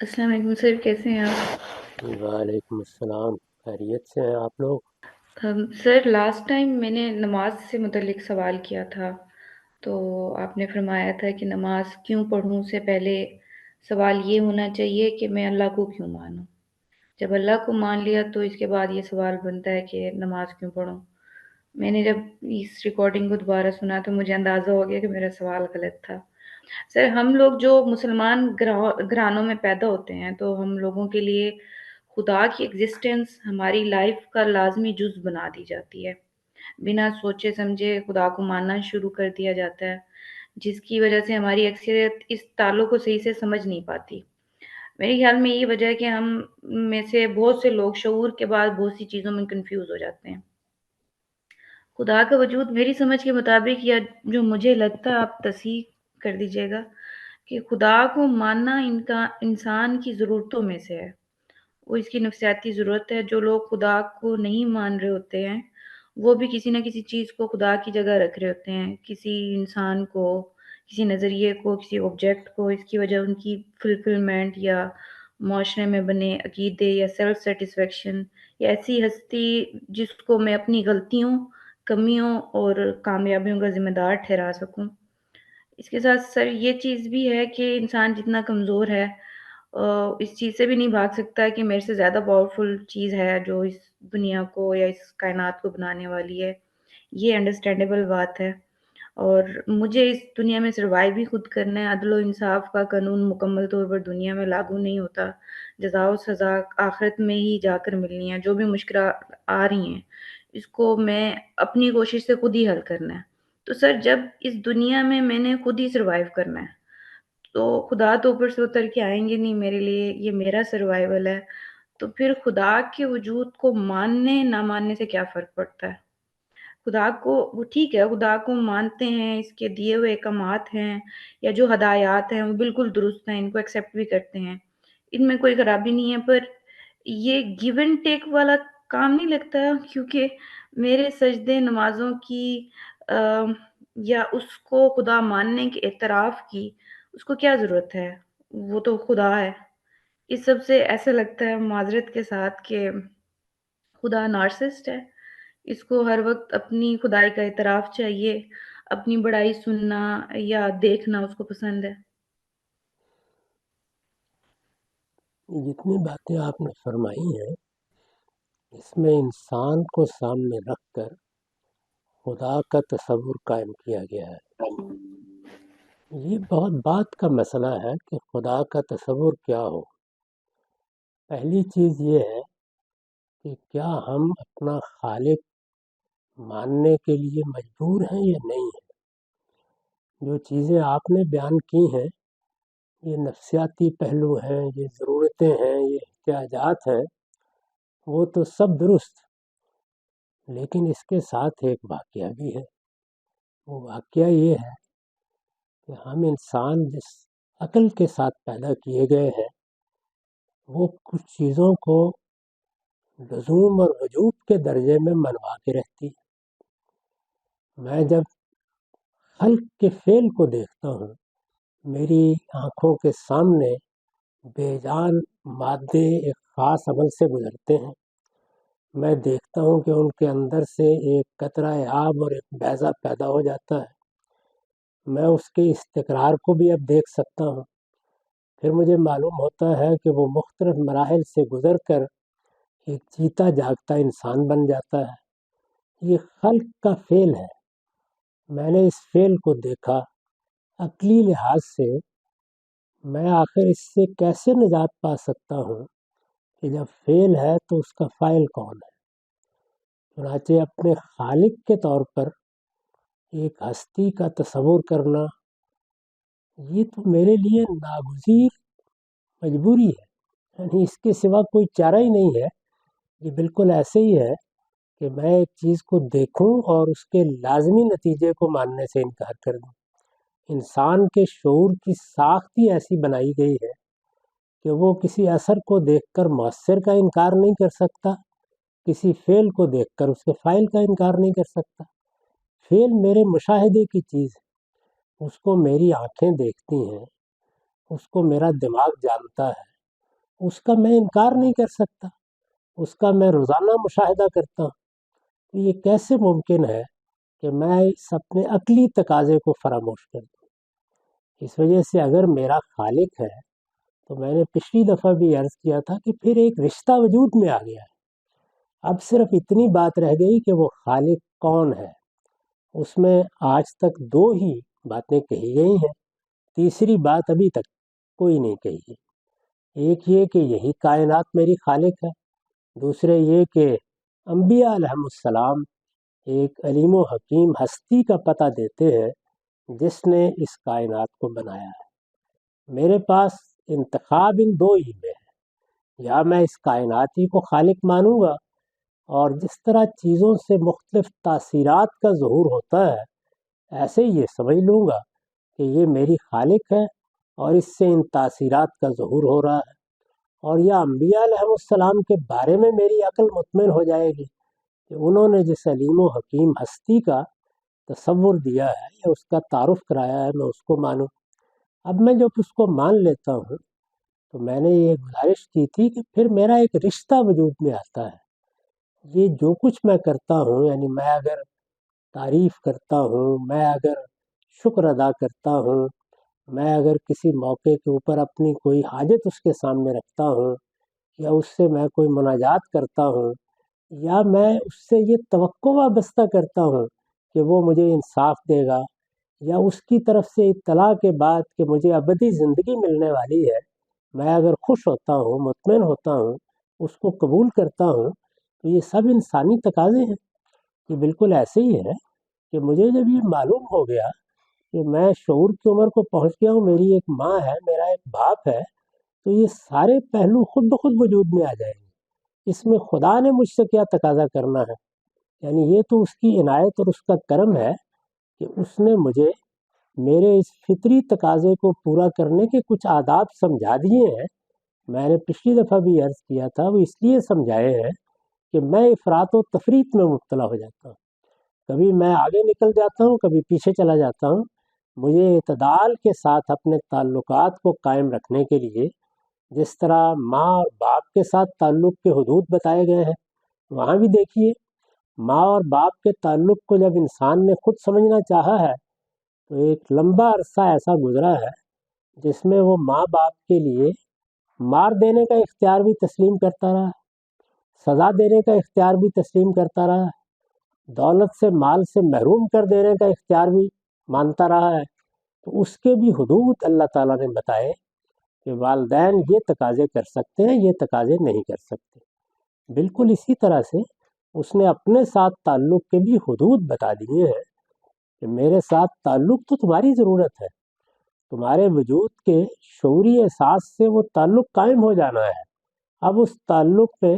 السلام علیکم سر، کیسے ہیں آپ؟ وعلیکم السلام، خیریت سے ہیں آپ لوگ؟ سر لاسٹ ٹائم میں نے نماز سے متعلق سوال کیا تھا، تو آپ نے فرمایا تھا کہ نماز کیوں پڑھوں سے پہلے سوال یہ ہونا چاہیے کہ میں اللہ کو کیوں مانوں۔ جب اللہ کو مان لیا تو اس کے بعد یہ سوال بنتا ہے کہ نماز کیوں پڑھوں۔ میں نے جب اس ریکارڈنگ کو دوبارہ سنا تو مجھے اندازہ ہو گیا کہ میرا سوال غلط تھا۔ سر ہم لوگ جو مسلمان گھرانوں میں پیدا ہوتے ہیں تو ہم لوگوں کے لیے خدا کی ایگزسٹنس ہماری لائف کا لازمی جز بنا دی جاتی ہے۔ بنا سوچے سمجھے خدا کو ماننا شروع کر دیا جاتا ہے، جس کی وجہ سے ہماری اکثریت اس تعلق کو صحیح سے سمجھ نہیں پاتی۔ میرے خیال میں یہ وجہ ہے کہ ہم میں سے بہت سے لوگ شعور کے بعد بہت سی چیزوں میں کنفیوز ہو جاتے ہیں۔ خدا کا وجود میری سمجھ کے مطابق یا جو مجھے لگتا ہے آپ تصحیح کر دیجیے گا کہ خدا کو ماننا انسان کی ضرورتوں میں سے ہے۔ وہ اس کی نفسیاتی ضرورت ہے۔ جو لوگ خدا کو نہیں مان رہے ہوتے ہیں وہ بھی کسی نہ کسی چیز کو خدا کی جگہ رکھ رہے ہوتے ہیں، کسی انسان کو، کسی نظریے کو، کسی آبجیکٹ کو۔ اس کی وجہ ان کی فلفلمنٹ یا معاشرے میں بنے عقیدے یا سیلف سیٹسفیکشن یا ایسی ہستی جس کو میں اپنی غلطیوں، کمیوں اور کامیابیوں کا ذمہ دار ٹھہرا سکوں۔ اس کے ساتھ سر یہ چیز بھی ہے کہ انسان جتنا کمزور ہے اس چیز سے بھی نہیں بھاگ سکتا کہ میرے سے زیادہ پاورفل چیز ہے جو اس دنیا کو یا اس کائنات کو بنانے والی ہے۔ یہ انڈرسٹینڈیبل بات ہے، اور مجھے اس دنیا میں سروائیو بھی خود کرنا ہے۔ عدل و انصاف کا قانون مکمل طور پر دنیا میں لاگو نہیں ہوتا۔ جزا و سزا آخرت میں ہی جا کر ملنی ہے۔ جو بھی مشکلات آ رہی ہیں اس کو میں اپنی کوشش سے خود ہی حل کرنا ہے۔ تو سر جب اس دنیا میں نے خود ہی سروائیو کرنا ہے تو خدا تو اوپر سے اتر کے آئیں گے نہیں میرے لیے، یہ میرا سروائیول ہے۔ تو پھر خدا کے وجود کو ماننے نہ ماننے سے کیا فرق پڑتا ہے؟ خدا کو وہ ٹھیک ہے، خدا کو مانتے ہیں، اس کے دیے ہوئے احکامات ہیں یا جو ہدایات ہیں وہ بالکل درست ہیں، ان کو ایکسیپٹ بھی کرتے ہیں، ان میں کوئی خرابی نہیں ہے۔ پر یہ گیو اینڈ ٹیک والا کام نہیں لگتا، کیونکہ میرے سجدے نمازوں کی یا اس کو خدا ماننے کے اعتراف کی اس کو کیا ضرورت ہے؟ وہ تو خدا ہے۔ اس سب سے ایسا لگتا ہے معذرت کے ساتھ کہ خدا نارسسٹ ہے۔ اس کو ہر وقت اپنی خدائی کا اعتراف چاہیے، اپنی بڑائی سننا یا دیکھنا اس کو پسند ہے۔ جتنی باتیں آپ نے فرمائی ہیں اس میں انسان کو سامنے رکھ کر خدا کا تصور قائم کیا گیا ہے۔ یہ بہت بات کا مسئلہ ہے کہ خدا کا تصور کیا ہو۔ پہلی چیز یہ ہے کہ کیا ہم اپنا خالق ماننے کے لیے مجبور ہیں یا نہیں ہیں۔ جو چیزیں آپ نے بیان کی ہیں یہ نفسیاتی پہلو ہیں، یہ ضرورتیں ہیں، یہ احتیاجات ہیں، وہ تو سب درست، لیکن اس کے ساتھ ایک واقعہ بھی ہے۔ وہ واقعہ یہ ہے کہ ہم انسان جس عقل کے ساتھ پیدا کیے گئے ہیں وہ کچھ چیزوں کو لزوم اور وجوب کے درجے میں منوا کے رہتی ہے۔ میں جب خلق کے فعل کو دیکھتا ہوں، میری آنکھوں کے سامنے بے جان مادے ایک خاص عمل سے گزرتے ہیں۔ میں دیکھتا ہوں کہ ان کے اندر سے ایک قطرہ آب اور ایک بیضہ پیدا ہو جاتا ہے۔ میں اس کے استقرار کو بھی اب دیکھ سکتا ہوں۔ پھر مجھے معلوم ہوتا ہے کہ وہ مختلف مراحل سے گزر کر ایک جیتا جاگتا انسان بن جاتا ہے۔ یہ خلق کا فعل ہے۔ میں نے اس فعل کو دیکھا عقلی لحاظ سے۔ میں آخر اس سے کیسے نجات پا سکتا ہوں کہ جب فعل ہے تو اس کا فاعل کون ہے؟ چنانچہ اپنے خالق کے طور پر ایک ہستی کا تصور کرنا یہ تو میرے لیے ناگزیر مجبوری ہے، یعنی اس کے سوا کوئی چارہ ہی نہیں ہے۔ یہ بالکل ایسے ہی ہے کہ میں ایک چیز کو دیکھوں اور اس کے لازمی نتیجے کو ماننے سے انکار کر دوں۔ انسان کے شعور کی ساخت ہی ایسی بنائی گئی ہے کہ وہ کسی اثر کو دیکھ کر مؤثر کا انکار نہیں کر سکتا، کسی فعل کو دیکھ کر اس کے فاعل کا انکار نہیں کر سکتا۔ فعل میرے مشاہدے کی چیز ہے، اس کو میری آنکھیں دیکھتی ہیں، اس کو میرا دماغ جانتا ہے۔ اس کا میں انکار نہیں کر سکتا، اس کا میں روزانہ مشاہدہ کرتا ہوں. تو یہ کیسے ممکن ہے کہ میں اس اپنے عقلی تقاضے کو فراموش کر دوں؟ اس وجہ سے اگر میرا خالق ہے تو میں نے پچھلی دفعہ بھی عرض کیا تھا کہ پھر ایک رشتہ وجود میں آ گیا ہے. اب صرف اتنی بات رہ گئی کہ وہ خالق کون ہے. اس میں آج تک دو ہی باتیں کہی گئی ہیں، تیسری بات ابھی تک کوئی نہیں کہی ہے. ایک یہ کہ یہی کائنات میری خالق ہے، دوسرے یہ کہ انبیاء علیہم السلام ایک علیم و حکیم ہستی کا پتہ دیتے ہیں جس نے اس کائنات کو بنایا ہے. میرے پاس انتخاب ان دو ہی میں ہے، یا میں اس کائناتی کو خالق مانوں گا اور جس طرح چیزوں سے مختلف تاثیرات کا ظہور ہوتا ہے ایسے یہ سمجھ لوں گا کہ یہ میری خالق ہے اور اس سے ان تاثیرات کا ظہور ہو رہا ہے. اور یا انبیاء علیہ السلام کے بارے میں میری عقل مطمئن ہو جائے گی کہ انہوں نے جس علیم و حکیم ہستی کا تصور دیا ہے یا اس کا تعارف کرایا ہے میں اس کو مانوں. اب میں جب اس کو مان لیتا ہوں تو میں نے یہ گزارش کی تھی کہ پھر میرا ایک رشتہ وجود میں آتا ہے. یہ جو کچھ میں کرتا ہوں، یعنی میں اگر تعریف کرتا ہوں، میں اگر شکر ادا کرتا ہوں، میں اگر کسی موقع کے اوپر اپنی کوئی حاجت اس کے سامنے رکھتا ہوں، یا اس سے میں کوئی مناجات کرتا ہوں، یا میں اس سے یہ توقع وابستہ کرتا ہوں کہ وہ مجھے انصاف دے گا، یا اس کی طرف سے اطلاع کے بعد کہ مجھے ابدی زندگی ملنے والی ہے، میں اگر خوش ہوتا ہوں، مطمئن ہوتا ہوں، اس کو قبول کرتا ہوں، تو یہ سب انسانی تقاضے ہیں. یہ بالکل ایسے ہی ہے کہ مجھے جب یہ معلوم ہو گیا کہ میں شعور کی عمر کو پہنچ گیا ہوں، میری ایک ماں ہے، میرا ایک باپ ہے، تو یہ سارے پہلو خود بخود وجود میں آ جائیں گے. اس میں خدا نے مجھ سے کیا تقاضا کرنا ہے؟ یعنی یہ تو اس کی عنایت اور اس کا کرم ہے کہ اس نے مجھے میرے اس فطری تقاضے کو پورا کرنے کے کچھ آداب سمجھا دیے ہیں. میں نے پچھلی دفعہ بھی عرض کیا تھا، وہ اس لیے سمجھائے ہیں کہ میں افراط و تفریط میں مبتلا ہو جاتا ہوں. کبھی میں آگے نکل جاتا ہوں، کبھی پیچھے چلا جاتا ہوں. مجھے اعتدال کے ساتھ اپنے تعلقات کو قائم رکھنے کے لیے جس طرح ماں اور باپ کے ساتھ تعلق کے حدود بتائے گئے ہیں، وہاں بھی دیکھیے ماں اور باپ کے تعلق کو جب انسان نے خود سمجھنا چاہا ہے تو ایک لمبا عرصہ ایسا گزرا ہے جس میں وہ ماں باپ کے لیے مار دینے کا اختیار بھی تسلیم کرتا رہا، سزا دینے کا اختیار بھی تسلیم کرتا رہا، دولت سے مال سے محروم کر دینے کا اختیار بھی مانتا رہا ہے. تو اس کے بھی حدود اللہ تعالیٰ نے بتائے کہ والدین یہ تقاضے کر سکتے ہیں، یہ تقاضے نہیں کر سکتے. بالکل اسی طرح سے اس نے اپنے ساتھ تعلق کے بھی حدود بتا دیے ہیں کہ میرے ساتھ تعلق تو تمہاری ضرورت ہے، تمہارے وجود کے شعوری احساس سے وہ تعلق قائم ہو جانا ہے. اب اس تعلق پہ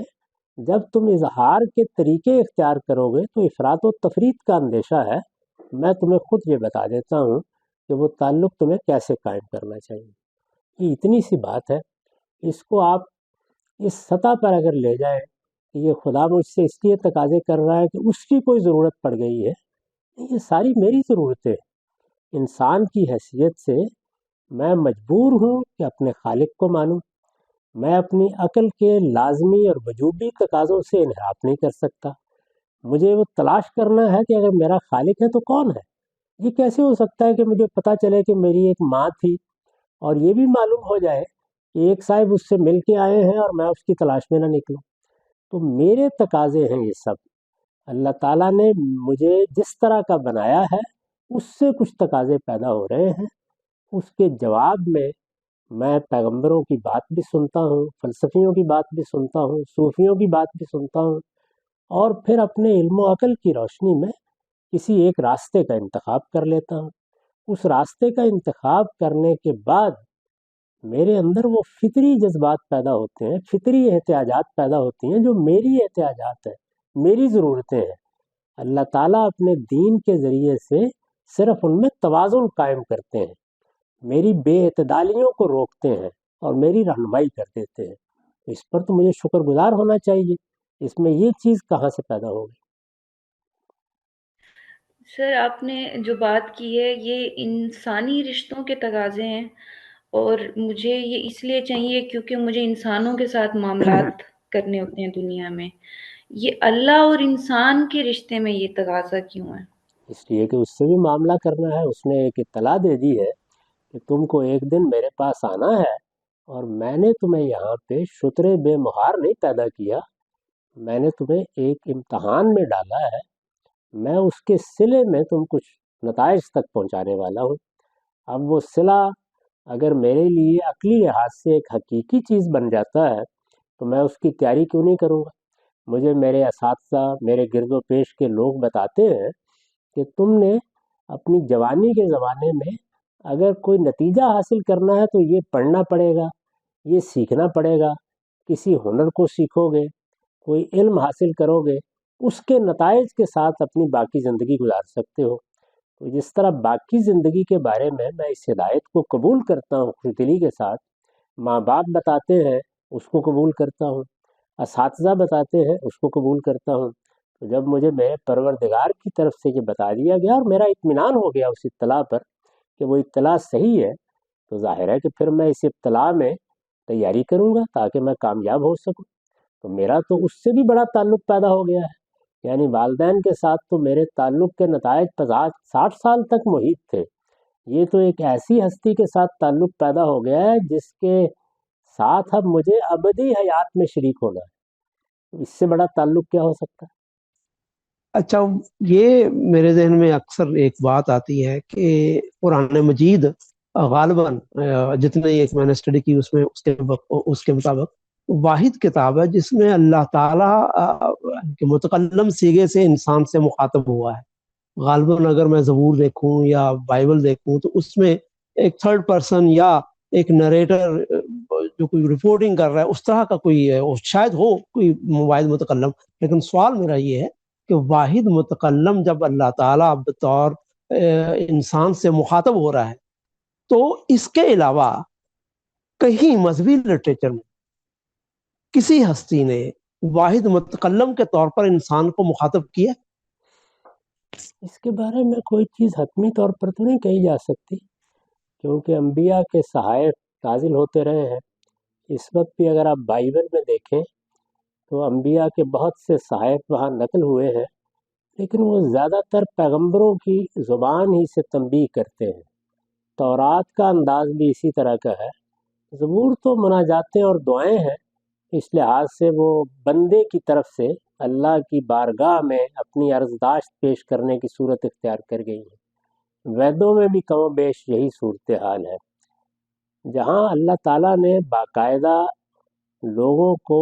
جب تم اظہار کے طریقے اختیار کرو گے تو افراط و تفریط کا اندیشہ ہے. میں تمہیں خود یہ بتا دیتا ہوں کہ وہ تعلق تمہیں کیسے قائم کرنا چاہیے. یہ اتنی سی بات ہے، اس کو آپ اس سطح پر اگر لے جائیں کہ یہ خدا مجھ سے اس لیے تقاضے کر رہا ہے کہ اس کی کوئی ضرورت پڑ گئی ہے، یہ ساری میری ضرورتیں. انسان کی حیثیت سے میں مجبور ہوں کہ اپنے خالق کو مانوں. میں اپنی عقل کے لازمی اور وجوبی تقاضوں سے انحراف نہیں کر سکتا. مجھے وہ تلاش کرنا ہے کہ اگر میرا خالق ہے تو کون ہے. یہ کیسے ہو سکتا ہے کہ مجھے پتہ چلے کہ میری ایک ماں تھی اور یہ بھی معلوم ہو جائے کہ ایک صاحب اس سے مل کے آئے ہیں اور میں اس کی تلاش میں نہ نکلوں؟ تو میرے تقاضے ہیں یہ سب. اللہ تعالیٰ نے مجھے جس طرح کا بنایا ہے اس سے کچھ تقاضے پیدا ہو رہے ہیں. اس کے جواب میں پیغمبروں کی بات بھی سنتا ہوں، فلسفیوں کی بات بھی سنتا ہوں، صوفیوں کی بات بھی سنتا ہوں، اور پھر اپنے علم و عقل کی روشنی میں کسی ایک راستے کا انتخاب کر لیتا ہوں. اس راستے کا انتخاب کرنے کے بعد میرے اندر وہ فطری جذبات پیدا ہوتے ہیں، فطری احتیاجات پیدا ہوتی ہیں جو میری احتیاجات ہیں، میری ضرورتیں ہیں. اللہ تعالیٰ اپنے دین کے ذریعے سے صرف ان میں توازن قائم کرتے ہیں، میری بے اعتدالیوں کو روکتے ہیں اور میری رہنمائی کر دیتے ہیں. اس پر تو مجھے شکر گزار ہونا چاہیے. اس میں یہ چیز کہاں سے پیدا ہوگی؟ سر آپ نے جو بات کی ہے یہ انسانی رشتوں کے تقاضے ہیں، اور مجھے یہ اس لیے چاہیے کیونکہ مجھے انسانوں کے ساتھ معاملات کرنے ہوتے ہیں دنیا میں. یہ اللہ اور انسان کے رشتے میں یہ تقاضا کیوں ہے؟ اس لیے کہ اس سے بھی معاملہ کرنا ہے. اس نے ایک اطلاع دے دی ہے کہ تم کو ایک دن میرے پاس آنا ہے، اور میں نے تمہیں یہاں پہ شتر بے مہار نہیں پیدا کیا، میں نے تمہیں ایک امتحان میں ڈالا ہے. میں اس کے صلے میں تم کچھ نتائج تک پہنچانے والا ہوں. اب وہ صلہ اگر میرے لیے عقلی لحاظ سے ایک حقیقی چیز بن جاتا ہے تو میں اس کی تیاری کیوں نہیں کروں گا؟ مجھے میرے اساتذہ، میرے گرد و پیش کے لوگ بتاتے ہیں کہ تم نے اپنی جوانی کے زمانے میں اگر کوئی نتیجہ حاصل کرنا ہے تو یہ پڑھنا پڑے گا، یہ سیکھنا پڑے گا. کسی ہنر کو سیکھو گے، کوئی علم حاصل کرو گے، اس کے نتائج کے ساتھ اپنی باقی زندگی گزار سکتے ہو. تو جس طرح باقی زندگی کے بارے میں اس ہدایت کو قبول کرتا ہوں خوش دلی کے ساتھ، ماں باپ بتاتے ہیں اس کو قبول کرتا ہوں، اساتذہ بتاتے ہیں اس کو قبول کرتا ہوں. تو جب مجھے میرے پروردگار کی طرف سے یہ بتا دیا گیا اور میرا اطمینان ہو گیا اس اطلاع پر کہ وہ اطلاع صحیح ہے، تو ظاہر ہے کہ پھر میں اس اطلاع میں تیاری کروں گا تاکہ میں کامیاب ہو سکوں. تو میرا تو اس سے بھی بڑا تعلق پیدا ہو گیا ہے. یعنی والدین کے ساتھ تو میرے تعلق کے نتائج 50-60 سال تک محیط تھے. یہ تو ایک ایسی ہستی کے ساتھ تعلق پیدا ہو گیا ہے جس کے ساتھ اب مجھے ابدی حیات میں شریک ہونا ہے. اس سے بڑا تعلق کیا ہو سکتا ہے؟ اچھا، یہ میرے ذہن میں اکثر ایک بات آتی ہے کہ قرآن مجید غالباً جتنے ایک میں نے اسٹڈی کی اس کے مطابق واحد کتاب ہے جس میں اللہ تعالیٰ کے متکلم سیغے سے انسان سے مخاطب ہوا ہے. غالباً اگر میں زبور دیکھوں یا بائبل دیکھوں تو اس میں ایک تھرڈ پرسن یا ایک نریٹر جو کوئی رپورٹنگ کر رہا ہے اس طرح کا کوئی شاید ہو کوئی واحد متکلم. لیکن سوال میرا یہ ہے کہ واحد متکلم جب اللہ تعالیٰ بطور انسان سے مخاطب ہو رہا ہے تو اس کے علاوہ کہیں مذہبی لٹریچر میں کسی ہستی نے واحد متکلم کے طور پر انسان کو مخاطب کیا؟ اس کے بارے میں کوئی چیز حتمی طور پر تو نہیں کہی جا سکتی، کیونکہ انبیاء کے صحائف نازل ہوتے رہے ہیں. اس وقت بھی اگر آپ بائبل میں دیکھیں تو انبیاء کے بہت سے صحائف وہاں نقل ہوئے ہیں، لیکن وہ زیادہ تر پیغمبروں کی زبان ہی سے تنبیہ کرتے ہیں. تورات کا انداز بھی اسی طرح کا ہے. زبور تو مناجاتیں اور دعائیں ہیں، اس لحاظ سے وہ بندے کی طرف سے اللہ کی بارگاہ میں اپنی عرضداشت پیش کرنے کی صورت اختیار کر گئی ہے. ویدوں میں بھی کم و بیش یہی صورتحال ہے، جہاں اللہ تعالیٰ نے باقاعدہ لوگوں کو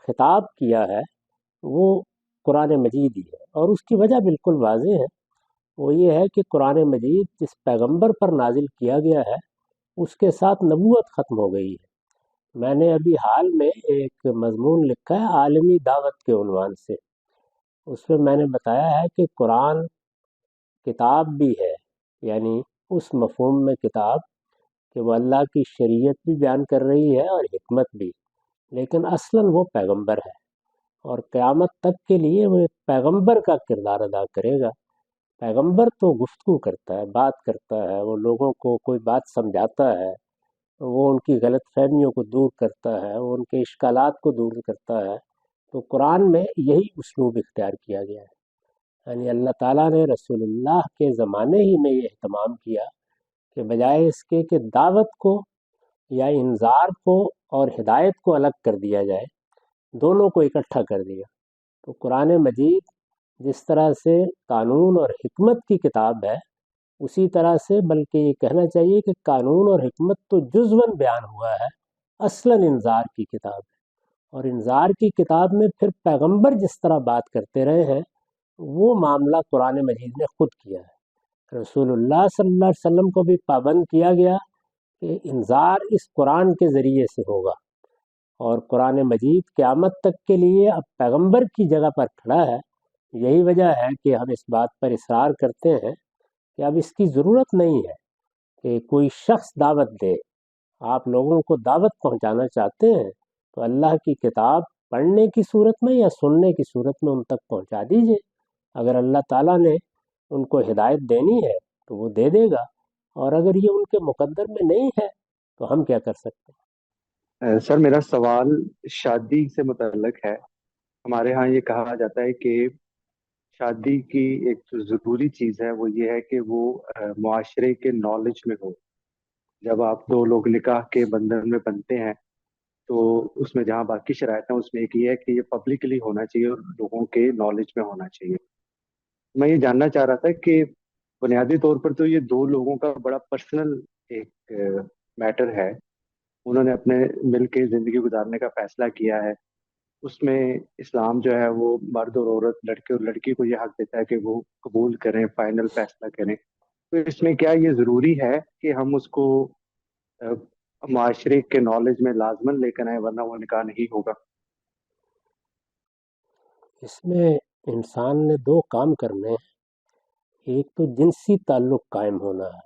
خطاب کیا ہے وہ قرآن مجید ہی ہے. اور اس کی وجہ بالکل واضح ہے، وہ یہ ہے کہ قرآن مجید جس پیغمبر پر نازل کیا گیا ہے اس کے ساتھ نبوت ختم ہو گئی ہے. میں نے ابھی حال میں ایک مضمون لکھا ہے عالمی دعوت کے عنوان سے. اس میں میں نے بتایا ہے کہ قرآن کتاب بھی ہے، یعنی اس مفہوم میں کتاب کہ وہ اللہ کی شریعت بھی بیان کر رہی ہے اور حکمت بھی، لیکن اصلاً وہ پیغمبر ہے اور قیامت تک کے لیے وہ ایک پیغمبر کا کردار ادا کرے گا. پیغمبر تو گفتگو کرتا ہے، بات کرتا ہے، وہ لوگوں کو کوئی بات سمجھاتا ہے، وہ ان کی غلط فہمیوں کو دور کرتا ہے، وہ ان کے اشکالات کو دور کرتا ہے. تو قرآن میں یہی اسلوب اختیار کیا گیا ہے. یعنی اللہ تعالیٰ نے رسول اللہ کے زمانے ہی میں یہ اہتمام کیا کہ بجائے اس کے کہ دعوت کو یا انذار کو اور ہدایت کو الگ کر دیا جائے، دونوں کو اکٹھا کر دیا. تو قرآن مجید جس طرح سے قانون اور حکمت کی کتاب ہے، اسی طرح سے بلکہ یہ کہنا چاہیے کہ قانون اور حکمت تو جزواً بیان ہوا ہے، اصلاً انذار کی کتاب ہے. اور انذار کی کتاب میں پھر پیغمبر جس طرح بات کرتے رہے ہیں وہ معاملہ قرآن مجید نے خود کیا ہے. رسول اللہ صلی اللہ علیہ وسلم کو بھی پابند کیا گیا کہ انذار اس قرآن کے ذریعے سے ہوگا، اور قرآن مجید قیامت تک کے لیے اب پیغمبر کی جگہ پر کھڑا ہے. یہی وجہ ہے کہ ہم اس بات پر اصرار کرتے ہیں کہ اب اس کی ضرورت نہیں ہے کہ کوئی شخص دعوت دے. آپ لوگوں کو دعوت پہنچانا چاہتے ہیں تو اللہ کی کتاب پڑھنے کی صورت میں یا سننے کی صورت میں ان تک پہنچا دیجئے. اگر اللہ تعالیٰ نے ان کو ہدایت دینی ہے تو وہ دے دے گا، اور اگر یہ ان کے مقدر میں نہیں ہے تو ہم کیا کر سکتے ہیں؟ سر میرا سوال شادی سے متعلق ہے. ہمارے ہاں یہ کہا جاتا ہے کہ شادی کی ایک جو ضروری چیز ہے وہ یہ ہے کہ وہ معاشرے کے نالج میں ہو. جب آپ دو لوگ نکاح کے بندھن میں بنتے ہیں تو اس میں جہاں باقی شرائط ہیں اس میں ایک یہ ہے کہ یہ پبلکلی ہونا چاہیے اور لوگوں کے نالج میں ہونا چاہیے. میں یہ جاننا چاہ رہا تھا کہ بنیادی طور پر تو یہ دو لوگوں کا بڑا پرسنل ایک میٹر ہے. انہوں نے اپنے مل کے زندگی گزارنے کا فیصلہ کیا ہے. اس میں اسلام جو ہے وہ مرد اور عورت، لڑکے اور لڑکی کو یہ حق دیتا ہے کہ وہ قبول کریں، فائنل فیصلہ کریں. تو اس میں کیا یہ ضروری ہے کہ ہم اس کو معاشرے کے نالج میں لازمن لے کر آئیں ورنہ وہ نکاح نہیں ہوگا؟ اس میں انسان نے دو کام کرنے ہیں. ایک تو جنسی تعلق قائم ہونا ہے.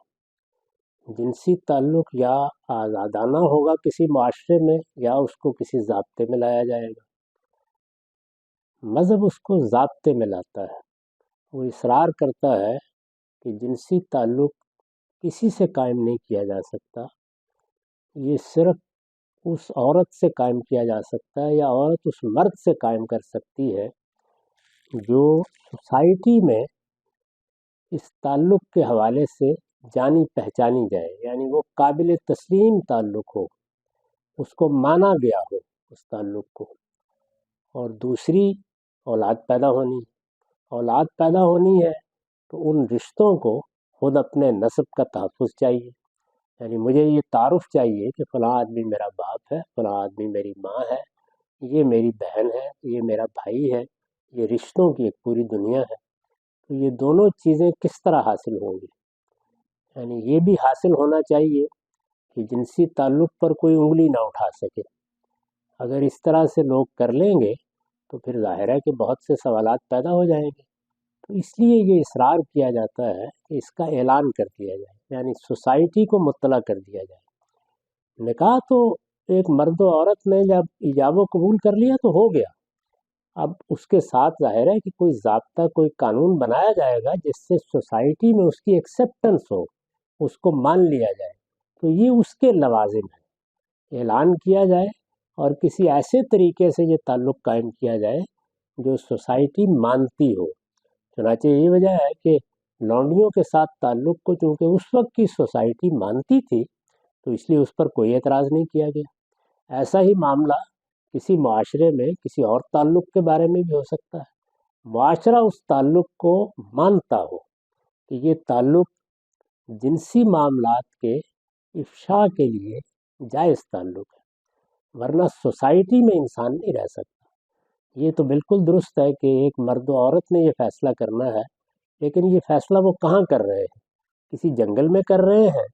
جنسی تعلق یا آزادانہ ہوگا کسی معاشرے میں یا اس کو کسی ضابطے میں لایا جائے گا. مذہب اس کو ضابطے میں لاتا ہے. وہ اصرار کرتا ہے کہ جنسی تعلق کسی سے قائم نہیں کیا جا سکتا، یہ صرف اس عورت سے قائم کیا جا سکتا ہے یا عورت اس مرد سے قائم کر سکتی ہے جو سوسائٹی میں اس تعلق کے حوالے سے جانی پہچانی جائے، یعنی وہ قابل تسلیم تعلق ہو، اس کو مانا گیا ہو اس تعلق کو. اور دوسری اولاد پیدا ہونی. اولاد پیدا ہونی ہے تو ان رشتوں کو خود اپنے نسب کا تحفظ چاہیے. یعنی مجھے یہ تعارف چاہیے کہ فلاں آدمی میرا باپ ہے، فلاں آدمی میری ماں ہے، یہ میری بہن ہے، یہ میرا بھائی ہے. یہ رشتوں کی ایک پوری دنیا ہے. تو یہ دونوں چیزیں کس طرح حاصل ہوں گی؟ یعنی یہ بھی حاصل ہونا چاہیے کہ جنسی تعلق پر کوئی انگلی نہ اٹھا سکے. اگر اس طرح سے لوگ کر لیں گے تو پھر ظاہر ہے کہ بہت سے سوالات پیدا ہو جائیں گے. تو اس لیے یہ اصرار کیا جاتا ہے کہ اس کا اعلان کر دیا جائے، یعنی سوسائٹی کو مطلع کر دیا جائے. نکاح تو ایک مرد و عورت نے جب ایجاب و قبول کر لیا تو ہو گیا. اب اس کے ساتھ ظاہر ہے کہ کوئی ضابطہ، کوئی قانون بنایا جائے گا جس سے سوسائٹی میں اس کی ایکسیپٹنس ہو، اس کو مان لیا جائے. تو یہ اس کے لوازم ہے. اعلان کیا جائے اور کسی ایسے طریقے سے یہ تعلق قائم کیا جائے جو سوسائٹی مانتی ہو. چنانچہ یہ وجہ ہے کہ لونڈیوں کے ساتھ تعلق کو چونکہ اس وقت کی سوسائٹی مانتی تھی تو اس لیے اس پر کوئی اعتراض نہیں کیا گیا. ایسا ہی معاملہ کسی معاشرے میں کسی اور تعلق کے بارے میں بھی ہو سکتا ہے. معاشرہ اس تعلق کو مانتا ہو کہ یہ تعلق جنسی معاملات کے افشاء کے لیے جائز تعلق ہے، ورنہ سوسائٹی میں انسان نہیں رہ سکتا. یہ تو بالکل درست ہے کہ ایک مرد و عورت نے یہ فیصلہ کرنا ہے، لیکن یہ فیصلہ وہ کہاں کر رہے ہیں؟ کسی جنگل میں کر رہے ہیں.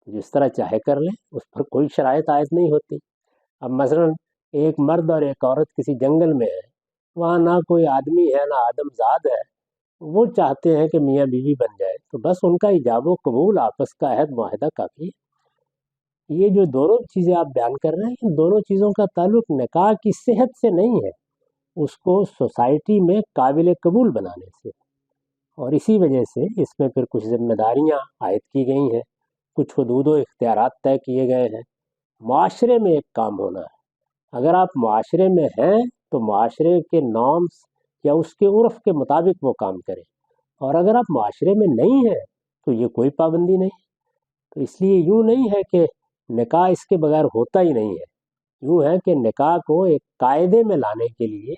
جس طرح چاہے کر لیں، اس پر کوئی شرائط عائد نہیں ہوتی. اب مثلا ایک مرد اور ایک عورت کسی جنگل میں ہے، وہاں نہ کوئی آدمی ہے نہ آدم زاد ہے، وہ چاہتے ہیں کہ میاں بیوی بن جائے تو بس ان کا ایجاب و قبول، آپس کا عہد معاہدہ کافی ہے. یہ جو دونوں چیزیں آپ بیان کر رہے ہیں، ان دونوں چیزوں کا تعلق نکاح کی صحت سے نہیں ہے، اس کو سوسائٹی میں قابل قبول بنانے سے. اور اسی وجہ سے اس میں پھر کچھ ذمہ داریاں عائد کی گئی ہیں، کچھ حدود و اختیارات طے کیے گئے ہیں. معاشرے میں ایک کام ہونا ہے. اگر آپ معاشرے میں ہیں تو معاشرے کے نارمز یا اس کے عرف کے مطابق وہ کام کریں، اور اگر آپ معاشرے میں نہیں ہیں تو یہ کوئی پابندی نہیں. تو اس لیے یوں نہیں ہے کہ نکاح اس کے بغیر ہوتا ہی نہیں ہے. یوں ہے کہ نکاح کو ایک قاعدے میں لانے کے لیے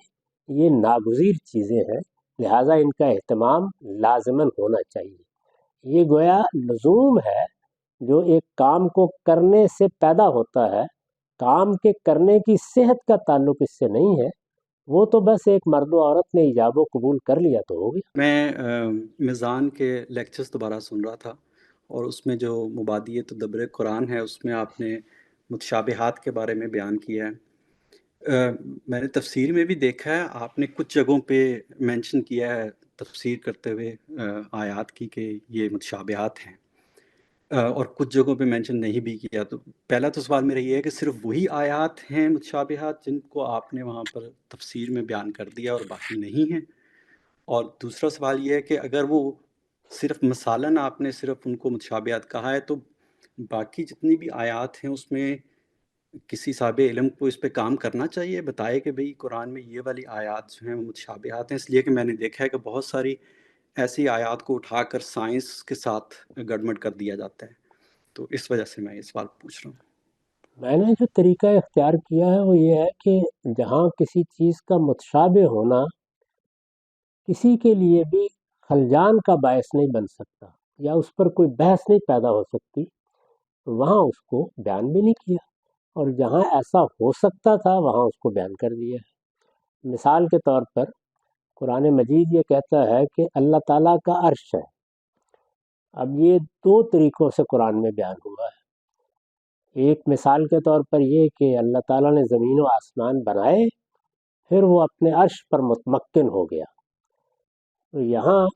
یہ ناگزیر چیزیں ہیں، لہٰذا ان کا اہتمام لازماً ہونا چاہیے. یہ گویا لزوم ہے جو ایک کام کو کرنے سے پیدا ہوتا ہے. کام کے کرنے کی صحت کا تعلق اس سے نہیں ہے. وہ تو بس ایک مرد و عورت نے ایجاب و قبول کر لیا تو ہو گیا. میں میزان کے لیکچرز دوبارہ سن رہا تھا اور اس میں جو مبادی تدبر قرآن ہے اس میں آپ نے متشابہات کے بارے میں بیان کیا ہے. میں نے تفسیر میں بھی دیکھا ہے، آپ نے کچھ جگہوں پہ مینشن کیا ہے تفسیر کرتے ہوئے آیات کی کہ یہ متشابہات ہیں، اور کچھ جگہوں پہ مینشن نہیں بھی کیا. تو پہلا تو سوال میرا یہ ہے کہ صرف وہی آیات ہیں متشابہات جن کو آپ نے وہاں پر تفسیر میں بیان کر دیا اور باقی نہیں ہیں؟ اور دوسرا سوال یہ ہے کہ اگر وہ صرف مثالاً آپ نے صرف ان کو متشابہات کہا ہے تو باقی جتنی بھی آیات ہیں اس میں کسی صاحب علم کو اس پہ کام کرنا چاہیے، بتائے کہ بھئی قرآن میں یہ والی آیات جو ہیں وہ متشابہات ہیں، اس لیے کہ میں نے دیکھا ہے کہ بہت ساری ایسی آیات کو اٹھا کر سائنس کے ساتھ گڑمڑ کر دیا جاتا ہے، تو اس وجہ سے میں یہ سوال پوچھ رہا ہوں۔ میں نے جو طریقہ اختیار کیا ہے وہ یہ ہے کہ جہاں کسی چیز کا متشابہ ہونا کسی کے لیے بھی خلجان کا باعث نہیں بن سکتا یا اس پر کوئی بحث نہیں پیدا ہو سکتی، وہاں اس کو بیان بھی نہیں کیا، اور جہاں ایسا ہو سکتا تھا وہاں اس کو بیان کر دیا ہے۔ مثال کے طور پر قرآن مجید یہ کہتا ہے کہ اللہ تعالیٰ کا عرش ہے۔ اب یہ دو طریقوں سے قرآن میں بیان ہوا ہے۔ ایک مثال کے طور پر یہ کہ اللہ تعالیٰ نے زمین و آسمان بنائے، پھر وہ اپنے عرش پر متمکن ہو گیا، تو یہاں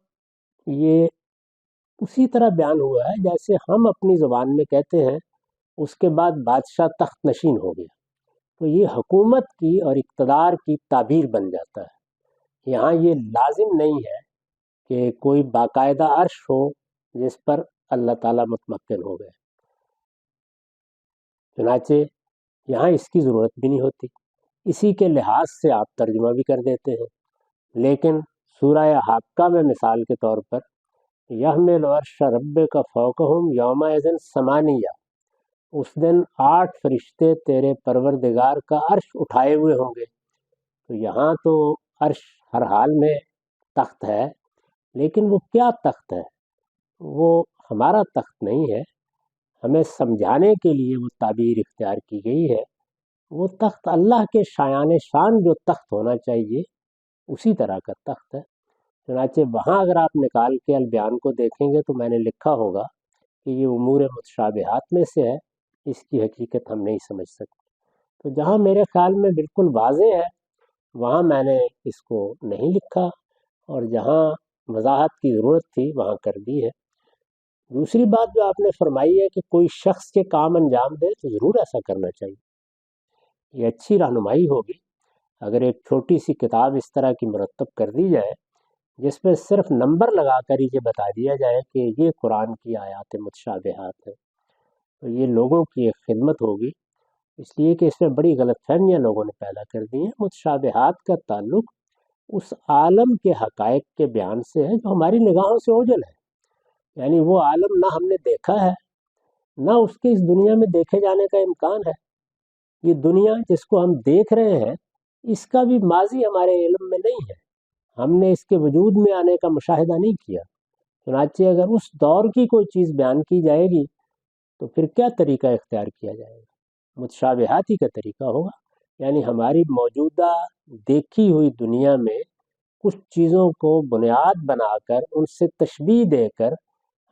یہ اسی طرح بیان ہوا ہے جیسے ہم اپنی زبان میں کہتے ہیں اس کے بعد بادشاہ تخت نشین ہو گیا، تو یہ حکومت کی اور اقتدار کی تعبیر بن جاتا ہے۔ یہاں یہ لازم نہیں ہے کہ کوئی باقاعدہ عرش ہو جس پر اللہ تعالیٰ متمکن ہو گئے، چنانچہ یہاں اس کی ضرورت بھی نہیں ہوتی، اسی کے لحاظ سے آپ ترجمہ بھی کر دیتے ہیں۔ لیکن سورہ حاقہ میں مثال کے طور پر یحمل عرش ربک فوقہم یومئذ ثمانیہ، اس دن 8 فرشتے تیرے پروردگار کا عرش اٹھائے ہوئے ہوں گے، تو یہاں تو عرش ہر حال میں تخت ہے، لیکن وہ کیا تخت ہے؟ وہ ہمارا تخت نہیں ہے، ہمیں سمجھانے کے لیے وہ تعبیر اختیار کی گئی ہے۔ وہ تخت اللہ کے شایان شان جو تخت ہونا چاہیے اسی طرح کا تخت ہے۔ چنانچہ وہاں اگر آپ نکال کے البیان کو دیکھیں گے تو میں نے لکھا ہوگا کہ یہ امور متشابہات میں سے ہے، اس کی حقیقت ہم نہیں سمجھ سکتے۔ تو جہاں میرے خیال میں بالکل واضح ہے وہاں میں نے اس کو نہیں لکھا، اور جہاں وضاحت کی ضرورت تھی وہاں کر دی ہے۔ دوسری بات جو آپ نے فرمائی ہے کہ کوئی شخص کے کام انجام دے تو ضرور ایسا کرنا چاہیے، یہ اچھی رہنمائی ہوگی اگر ایک چھوٹی سی کتاب اس طرح کی مرتب کر دی جائے جس میں صرف نمبر لگا کر یہ بتا دیا جائے کہ یہ قرآن کی آیات متشابہات ہیں، تو یہ لوگوں کی ایک خدمت ہوگی، اس لیے کہ اس میں بڑی غلط فہمیاں لوگوں نے پیدا کر دی ہیں۔ متشابہات کا تعلق اس عالم کے حقائق کے بیان سے ہے جو ہماری نگاہوں سے اوجھل ہے، یعنی وہ عالم نہ ہم نے دیکھا ہے نہ اس کے اس دنیا میں دیکھے جانے کا امکان ہے۔ یہ دنیا جس کو ہم دیکھ رہے ہیں اس کا بھی ماضی ہمارے علم میں نہیں ہے، ہم نے اس کے وجود میں آنے کا مشاہدہ نہیں کیا، چنانچہ اگر اس دور کی کوئی چیز بیان کی جائے گی تو پھر کیا طریقہ اختیار کیا جائے گا؟ متشابہاتی کا طریقہ ہوگا، یعنی ہماری موجودہ دیکھی ہوئی دنیا میں کچھ چیزوں کو بنیاد بنا کر ان سے تشبیہ دے کر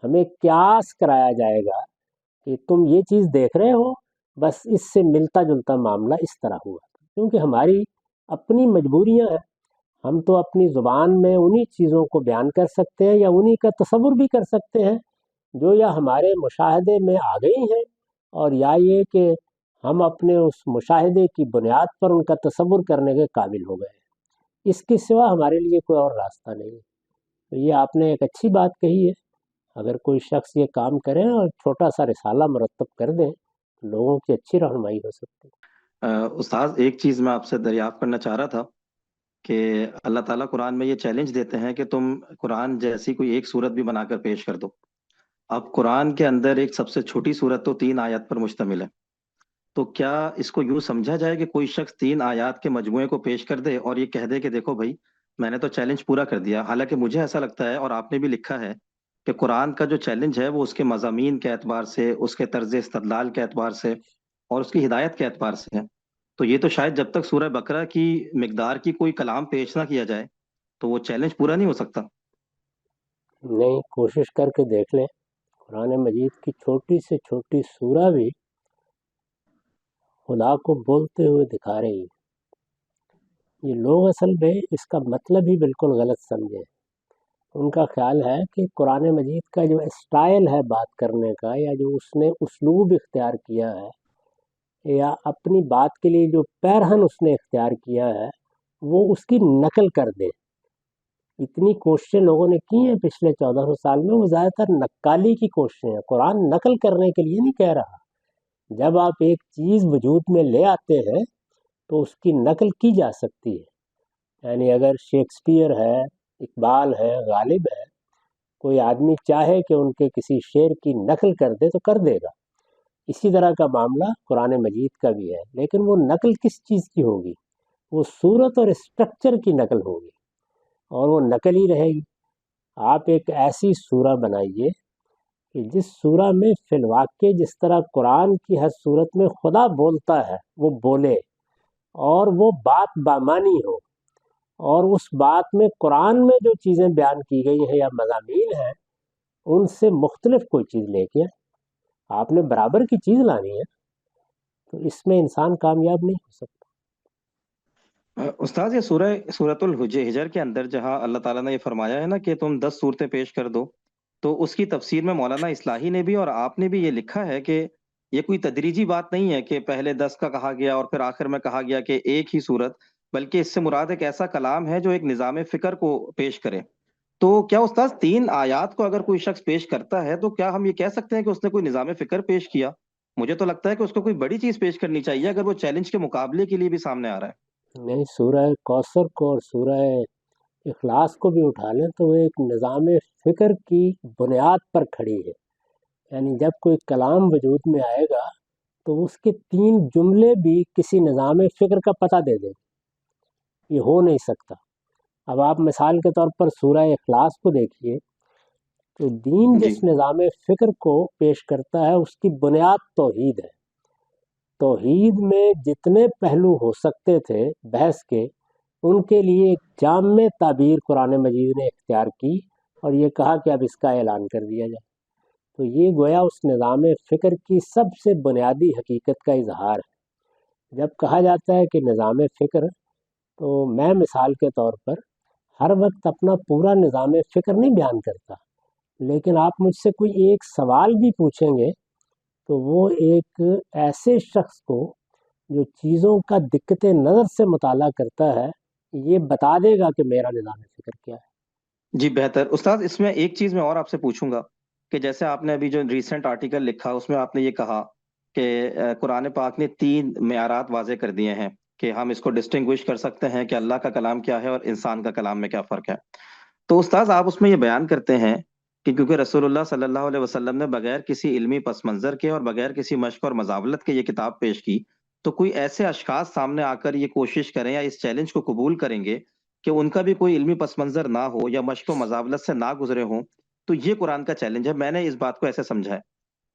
ہمیں قیاس کرایا جائے گا کہ تم یہ چیز دیکھ رہے ہو، بس اس سے ملتا جلتا معاملہ اس طرح ہوا، کیونکہ ہماری اپنی مجبوریاں ہیں، ہم تو اپنی زبان میں انہی چیزوں کو بیان کر سکتے ہیں یا انہی کا تصور بھی کر سکتے ہیں جو یا ہمارے مشاہدے میں آ گئی ہیں، اور یا یہ کہ ہم اپنے اس مشاہدے کی بنیاد پر ان کا تصور کرنے کے قابل ہو گئے، اس کے سوا ہمارے لیے کوئی اور راستہ نہیں ہے۔ تو یہ آپ نے ایک اچھی بات کہی ہے، اگر کوئی شخص یہ کام کرے اور چھوٹا سا رسالہ مرتب کر دیں تو لوگوں کی اچھی رہنمائی ہو سکتی ہے۔ استاذ ایک چیز میں آپ سے دریافت کرنا چاہ رہا تھا کہ اللہ تعالیٰ قرآن میں یہ چیلنج دیتے ہیں کہ تم قرآن جیسی کوئی ایک صورت بھی بنا کر پیش کر دو۔ اب قرآن کے اندر ایک سب سے چھوٹی صورت تو 3 آیات پر مشتمل ہے، تو کیا اس کو یوں سمجھا جائے کہ کوئی شخص 3 آیات کے مجموعے کو پیش کر دے اور یہ کہہ دے کہ دیکھو بھائی میں نے تو چیلنج پورا کر دیا؟ حالانکہ مجھے ایسا لگتا ہے اور آپ نے بھی لکھا ہے کہ قرآن کا جو چیلنج ہے وہ اس کے مضامین کے اعتبار سے، اس کے طرز استدلال کے اعتبار سے اور اس کی ہدایت کے اعتبار سے ہے، تو یہ تو شاید جب تک سورہ بقرہ کی مقدار کی کوئی کلام پیش نہ کیا جائے تو وہ چیلنج پورا نہیں ہو سکتا۔ نہیں، کوشش کر کے دیکھ لیں، قرآن مجید کی چھوٹی سے چھوٹی سورہ بھی خدا کو بولتے ہوئے دکھا رہی ہے۔ یہ لوگ اصل میں اس کا مطلب ہی بالکل غلط سمجھے، ان کا خیال ہے کہ قرآن مجید کا جو اسٹائل ہے بات کرنے کا یا جو اس نے اسلوب اختیار کیا ہے یا اپنی بات کے لیے جو پیرہن اس نے اختیار کیا ہے وہ اس کی نقل کر دے، اتنی کوششیں لوگوں نے کی ہیں پچھلے 1400 سال میں، وہ زیادہ تر نقالی کی کوششیں ہیں. قرآن نقل کرنے کے لیے نہیں کہہ رہا. جب آپ ایک چیز وجود میں لے آتے ہیں تو اس کی نقل کی جا سکتی ہے. یعنی اگر شیکسپیئر ہے، اقبال ہے، غالب ہے، کوئی آدمی چاہے کہ ان کے کسی شعر کی نقل کر دے تو کر دے گا. اسی طرح کا معاملہ قرآن مجید کا بھی ہے، لیکن وہ نقل کس چیز کی ہوگی؟ وہ صورت اور اسٹرکچر کی نقل ہوگی، اور وہ نقل ہی رہے گی. آپ ایک ایسی سورہ بنائیے کہ جس سورہ میں فی الواقع جس طرح قرآن کی ہر صورت میں خدا بولتا ہے وہ بولے، اور وہ بات بامانی ہو، اور اس بات میں قرآن میں جو چیزیں بیان کی گئی ہیں یا مضامین ہیں ان سے مختلف کوئی چیز لے کے آئے. آپ نے برابر کی چیز لانی ہے، تو اس میں انسان کامیاب نہیں ہو سکتا. استاد، یہ سورۃ الحجر کے اندر جہاں اللہ تعالیٰ نے یہ فرمایا ہے نا کہ تم 10 صورتیں پیش کر دو، تو اس کی تفسیر میں مولانا اصلاحی نے بھی اور آپ نے بھی یہ لکھا ہے کہ یہ کوئی تدریجی بات نہیں ہے کہ پہلے 10 کا کہا گیا اور پھر آخر میں کہا گیا کہ ایک ہی صورت، بلکہ اس سے مراد ایک ایسا کلام ہے جو ایک نظام فکر کو پیش کرے. تو کیا استاد 3 آیات کو اگر کوئی شخص پیش کرتا ہے تو کیا ہم یہ کہہ سکتے ہیں کہ اس نے کوئی نظام فکر پیش کیا؟ مجھے تو لگتا ہے کہ اس کو کوئی بڑی چیز پیش کرنی چاہیے اگر وہ چیلنج کے مقابلے کے لیے بھی سامنے آ رہا ہے. میں سورہ کوثر کو اور سورہ اخلاص کو بھی اٹھا لیں تو وہ ایک نظام فکر کی بنیاد پر کھڑی ہے. یعنی جب کوئی کلام وجود میں آئے گا تو اس کے 3 جملے بھی کسی نظام فکر کا پتہ دے دیں. یہ ہو نہیں سکتا. اب آپ مثال کے طور پر سورہ اخلاص کو دیکھیے تو دین جی جس نظام فکر کو پیش کرتا ہے اس کی بنیاد توحید ہے. توحید میں جتنے پہلو ہو سکتے تھے بحث کے، ان کے لیے ایک جامع تعبیر قرآن مجید نے اختیار کی اور یہ کہا کہ اب اس کا اعلان کر دیا جائے. تو یہ گویا اس نظام فکر کی سب سے بنیادی حقیقت کا اظہار ہے. جب کہا جاتا ہے کہ نظام فکر، تو میں مثال کے طور پر ہر وقت اپنا پورا نظام فکر نہیں بیان کرتا، لیکن آپ مجھ سے کوئی ایک سوال بھی پوچھیں گے تو وہ ایک ایسے شخص کو جو چیزوں کا دقت نظر سے مطالعہ کرتا ہے یہ بتا دے گا کہ میرا نظام فکر کیا ہے. جی بہتر. استاد، اس میں ایک چیز میں اور آپ سے پوچھوں گا کہ جیسے آپ نے ابھی جو ریسنٹ آرٹیکل لکھا اس میں آپ نے یہ کہا کہ قرآن پاک نے 3 معیارات واضح کر دیے ہیں کہ ہم اس کو ڈسٹنگوش کر سکتے ہیں کہ اللہ کا کلام کیا ہے اور انسان کا کلام میں کیا فرق ہے. تو استاد، آپ اس میں یہ بیان کرتے ہیں کہ کیونکہ رسول اللہ صلی اللہ علیہ وسلم نے بغیر کسی علمی پس منظر کے اور بغیر کسی مشق اور مزاولت کے یہ کتاب پیش کی، تو کوئی ایسے اشخاص سامنے آ کر یہ کوشش کریں یا اس چیلنج کو قبول کریں گے کہ ان کا بھی کوئی علمی پس منظر نہ ہو یا مشق و مزاولت سے نہ گزرے ہوں، تو یہ قرآن کا چیلنج ہے. میں نے اس بات کو ایسے سمجھا ہے.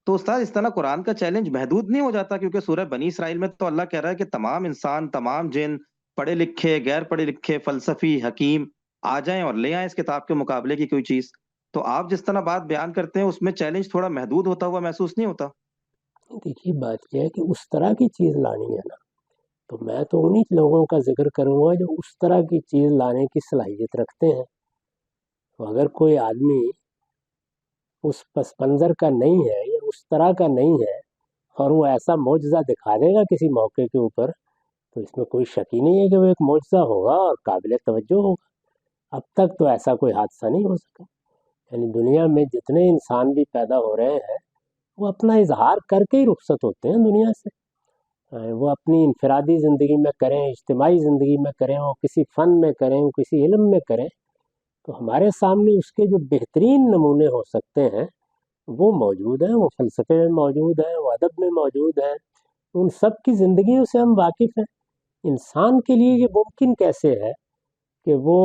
تو استاد، اس طرح قرآن کا چیلنج محدود نہیں ہو جاتا؟ کیونکہ سورہ بنی اسرائیل میں تو اللہ کہہ رہا ہے کہ تمام انسان، تمام جن، پڑھے لکھے، غیر پڑھے لکھے، فلسفی، حکیم، آ جائیں اور لے آئیں اس کتاب کے مقابلے کی کوئی چیز. تو آپ جس طرح بات بیان کرتے ہیں اس میں چیلنج تھوڑا محدود ہوتا ہوا محسوس نہیں ہوتا؟ دیکھیے بات یہ ہے کہ اس طرح کی چیز لانی ہے نا، تو میں تو انہی لوگوں کا ذکر کروں گا جو اس طرح کی چیز لانے کی صلاحیت رکھتے ہیں. تو اگر کوئی آدمی اس پس منظر کا نہیں ہے یا اس طرح کا نہیں ہے اور وہ ایسا معجزہ دکھا دے گا کسی موقع کے اوپر، تو اس میں کوئی شک ہی نہیں ہے کہ وہ ایک معجزہ ہوگا اور قابل توجہ ہوگا. اب تک تو ایسا کوئی حادثہ نہیں ہو سکا. یعنی دنیا میں جتنے انسان بھی پیدا ہو رہے ہیں وہ اپنا اظہار کر کے ہی رخصت ہوتے ہیں دنیا سے. وہ اپنی انفرادی زندگی میں کریں، اجتماعی زندگی میں کریں، وہ کسی فن میں کریں، وہ کسی علم میں کریں، تو ہمارے سامنے اس کے جو بہترین نمونے ہو سکتے ہیں وہ موجود ہیں. وہ فلسفے میں موجود ہیں، وہ ادب میں موجود ہیں، ان سب کی زندگیوں سے ہم واقف ہیں. انسان کے لیے یہ ممکن کیسے ہے کہ وہ